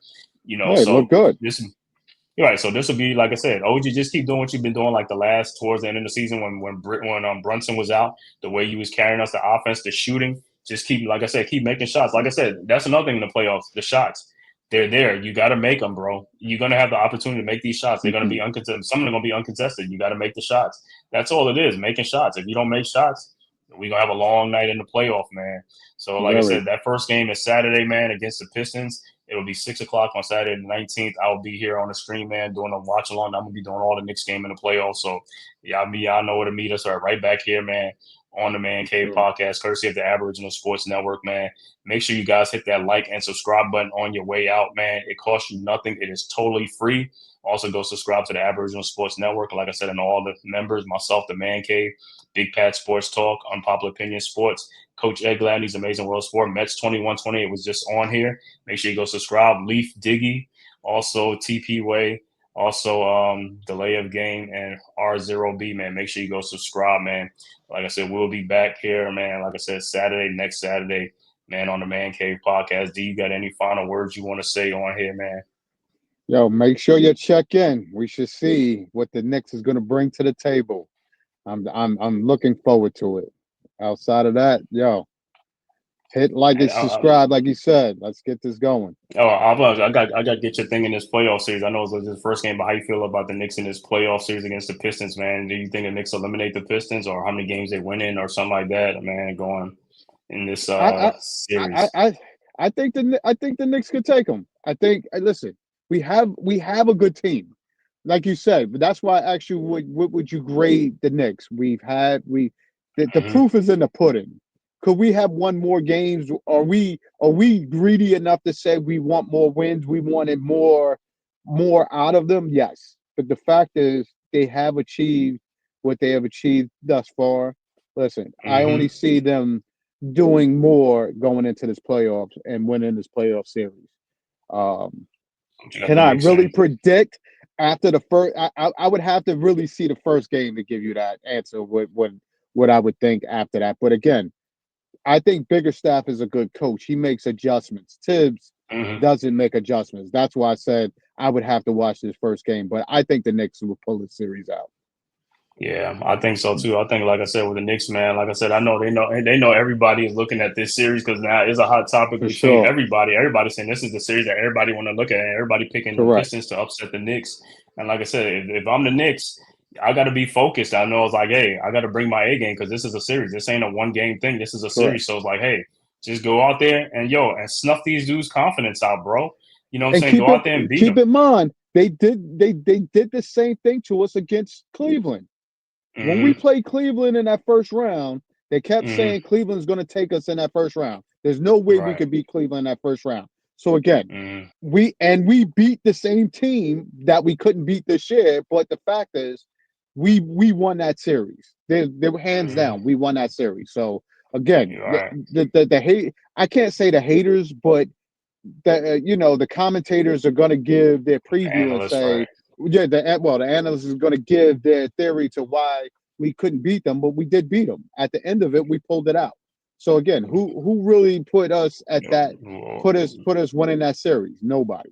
You know, so look good. You're right. So this will be like I said, OG, just keep doing what you've been doing like towards the end of the season when Brunson was out, the way you was carrying us, the offense, the shooting. Just keep, like I said, keep making shots. Like I said, that's another thing in the playoffs. The shots, they're there. You got to make them, bro. You're going to have the opportunity to make these shots. They're going to be uncontested. Some of them are going to be uncontested. You got to make the shots. That's all it is, making shots. If you don't make shots, we're going to have a long night in the playoff, man. So, like I said, that first game is Saturday, man, against the Pistons. It'll be 6 o'clock on Saturday the 19th. I'll be here on the stream, man, doing a watch along. I'm going to be doing all the Knicks game in the playoffs. So, y'all know where to meet us. Right back here, man. on the Man Cave Sure. podcast, courtesy of the Aboriginal Sports Network, man. Make sure you guys hit that like and subscribe button on your way out, man. It costs you nothing. It is totally free. Also, go subscribe to the Aboriginal Sports Network. Like I said, and all the members, myself, the Man Cave, Big Pat Sports Talk, Unpopular Opinion Sports, Coach Ed Gladney's Amazing World Sport, Mets 2128 was just on here. Make sure you go subscribe. Leaf Diggy, also TP Way, also Delay of Game, and R0B, man. Make sure you go subscribe, man. Like I said, we'll be back here, man. Like I said, next Saturday, man, on the Man Cave podcast. Do you got any final words you want to say on here, man? Yo, make sure you check in. We should see what the Knicks is going to bring to the table. I'm looking forward to it. Outside of that, yo, hit like and subscribe, like you said. Let's get this going. Oh, I got to get your thing in this playoff series. I know it's the first game, but how you feel about the Knicks in this playoff series against the Pistons, man? Do you think the Knicks eliminate the Pistons, or how many games they win in, or something like that, man? Going in this series, I think the Knicks could take them. I think. Listen, we have a good team, like you said, but that's why I asked you what would you grade the Knicks? The proof is in the pudding. Could we have won more games? Are we greedy enough to say we want more wins? We wanted more out of them? Yes. But the fact is they have achieved what they have achieved thus far. Listen, I only see them doing more going into this playoffs and winning this playoff series. Can I really predict after the first? I would have to really see the first game to give you that answer. What I would think after that. But again, I think Biggerstaff is a good coach. He makes adjustments. Tibbs doesn't make adjustments. That's why I said I would have to watch this first game. But I think the Knicks will pull the series out. Yeah, I think so too. I think, like I said, with the Knicks, man, like I said, I know they know everybody is looking at this series because now it's a hot topic between everybody. Everybody's saying this is the series that everybody want to look at. And everybody picking the Pistons to upset the Knicks. And like I said, if I'm the Knicks, I got to be focused. I know it's like, hey, I got to bring my A game because this is a series. This ain't a one game thing. This is a series. So it's like, hey, just go out there and snuff these dudes' confidence out, bro. You know what I'm saying? Go out there and beat them. Keep in mind, they did the same thing to us against Cleveland. When we played Cleveland in that first round, they kept saying Cleveland's going to take us in that first round. There's no way we could beat Cleveland in that first round. So again, we beat the same team that we couldn't beat this year. But the fact is, we won that series. They were hands down. We won that series. So again, the hate. I can't say the haters, but the commentators are going to give their preview and say, the analyst is going to give their theory to why we couldn't beat them, but we did beat them. At the end of it, we pulled it out. So again, who really put us at that? Put us winning that series? Nobody.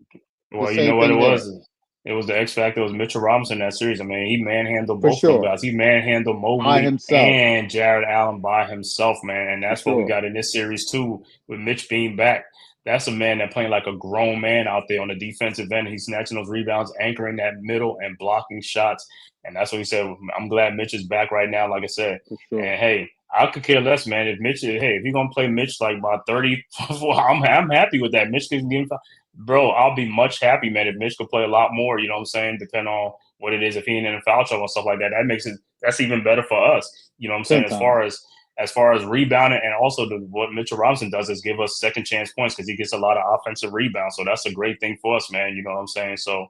Well, you know what it was. It was the X factor. It was Mitchell Robinson in that series. I mean, he manhandled both of them guys. He manhandled Mobley and Jared Allen by himself, man. And that's what we got in this series too, with Mitch being back. That's a man that playing like a grown man out there on the defensive end. He's snatching those rebounds, anchoring that middle, and blocking shots. And that's what he said. I'm glad Mitch is back right now, like I said. And hey, I could care less, man. If you're gonna play Mitch like about 30, I'm happy with that. Mitch can give him, bro. I'll be much happy, man, if Mitch could play a lot more. You know what I'm saying? Depending on what it is, if he ain't in a foul trouble and stuff like that, that's even better for us. You know what I'm saying? As far as rebounding, and also what Mitchell Robinson does is give us second chance points because he gets a lot of offensive rebounds. So that's a great thing for us, man. You know what I'm saying? So,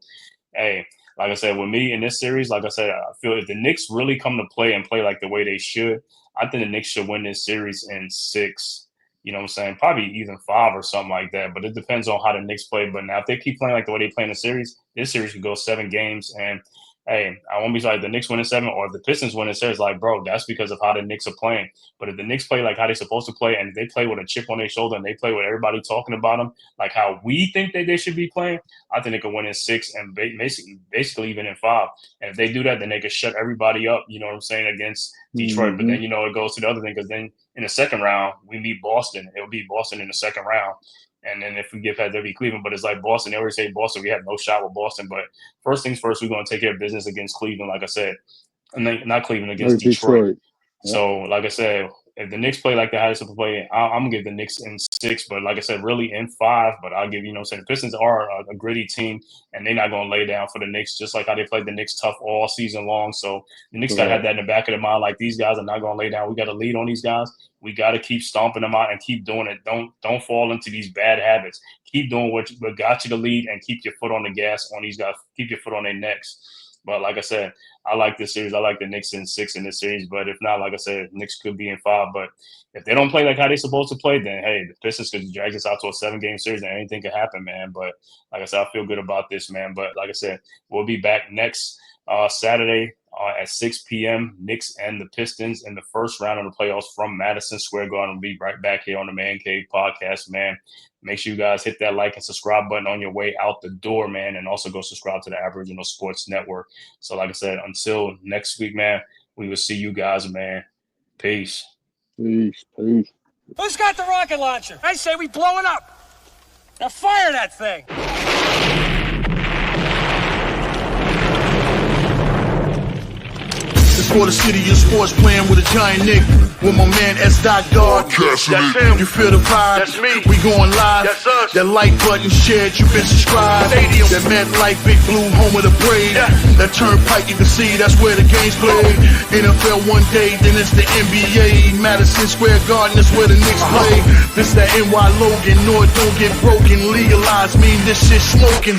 hey, like I said, with me in this series, like I said, I feel if the Knicks really come to play and play like the way they should, I think the Knicks should win this series in 6. You know what I'm saying? Probably even 5 or something like that. But it depends on how the Knicks play. But now if they keep playing like the way they play in the series, this series could go 7 games. And hey, I won't be like the Knicks winning 7 or if the Pistons winning series, like, bro, that's because of how the Knicks are playing. But if the Knicks play like how they're supposed to play and if they play with a chip on their shoulder and they play with everybody talking about them, like how we think that they should be playing, I think they could win in 6 and basically even in 5. And if they do that, then they could shut everybody up, you know what I'm saying, against Detroit. But then, it goes to the other thing because then in the second round, we meet Boston. It'll be Boston in the second round. And then if we get past, there'll be Cleveland. But it's like Boston. They always say Boston. We have no shot with Boston. But first things first, we're going to take care of business against Cleveland, like I said. And then, not Cleveland, against Detroit. So, like I said, if the Knicks play like the highest of play, I'm gonna give the Knicks in 6. But like I said, really in 5. But I'll give the Pistons are a gritty team, and they're not gonna lay down for the Knicks, just like how they played the Knicks tough all season long. So the Knicks gotta have that in the back of their mind, like these guys are not gonna lay down. We got to lead on these guys. We got to keep stomping them out and keep doing it. Don't fall into these bad habits. Keep doing what got you to lead, and keep your foot on the gas on these guys. Keep your foot on their necks. But like I said, I like this series. I like the Knicks in 6 in this series. But if not, like I said, Knicks could be in 5. But if they don't play like how they're supposed to play, then hey, the Pistons could drag this out to a 7-game series, and anything could happen, man. But like I said, I feel good about this, man. But like I said, we'll be back next Saturday at 6 p.m. Knicks and the Pistons in the first round of the playoffs from Madison Square Garden. We'll be right back here on the Man Cave podcast, man. Make sure you guys hit that like and subscribe button on your way out the door, man, and also go subscribe to the Aboriginal Sports Network. So like I said, until next week, man, we will see you guys, man. Peace. Peace. Who's got the rocket launcher? I say we blow it up. Now fire that thing. It's for the city of sports, playing with a giant Nick. With my man S. God. That's him. You feel the vibe? That's me. We going live. That's us. That like button shared, you been subscribed. Stadium. That MetLife, Big Blue, home of the Braves. Yeah. That Turnpike, you can see that's where the game's played. NFL one day, then it's the NBA. Madison Square Garden, that's where the Knicks play. This that NY Logan, North don't get broken. Legalize, mean this shit smoking.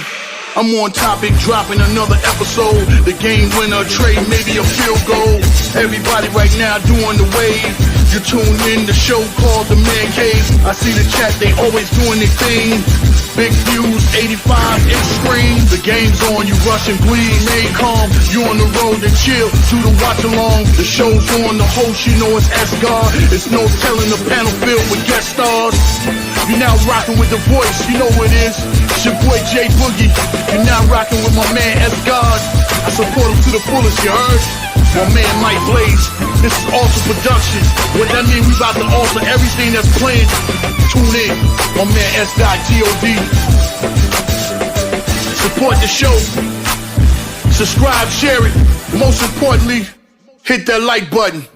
I'm on topic, dropping another episode. The game winner, trade, maybe a field goal. Everybody right now doing the wave. You tune in, the show called The-Man-Cave. I see the chat, they always doing their thing. Big views, 85 inch screen. The game's on, you rush and bleed. Stay calm, you on the road and chill. Do the watch along. The show's on, the host, you know it's S-God. It's no telling the panel filled with guest stars. You're now rocking with the voice, you know who it is. It's your boy J Boogie. You're now rocking with my man S-God. I support him to the fullest, you heard? My man Mike Blaze. This is awesome production. What that mean, we about to alter everything that's playing. Tune in. My man S.God. Support the show. Subscribe, share it. Most importantly, hit that like button.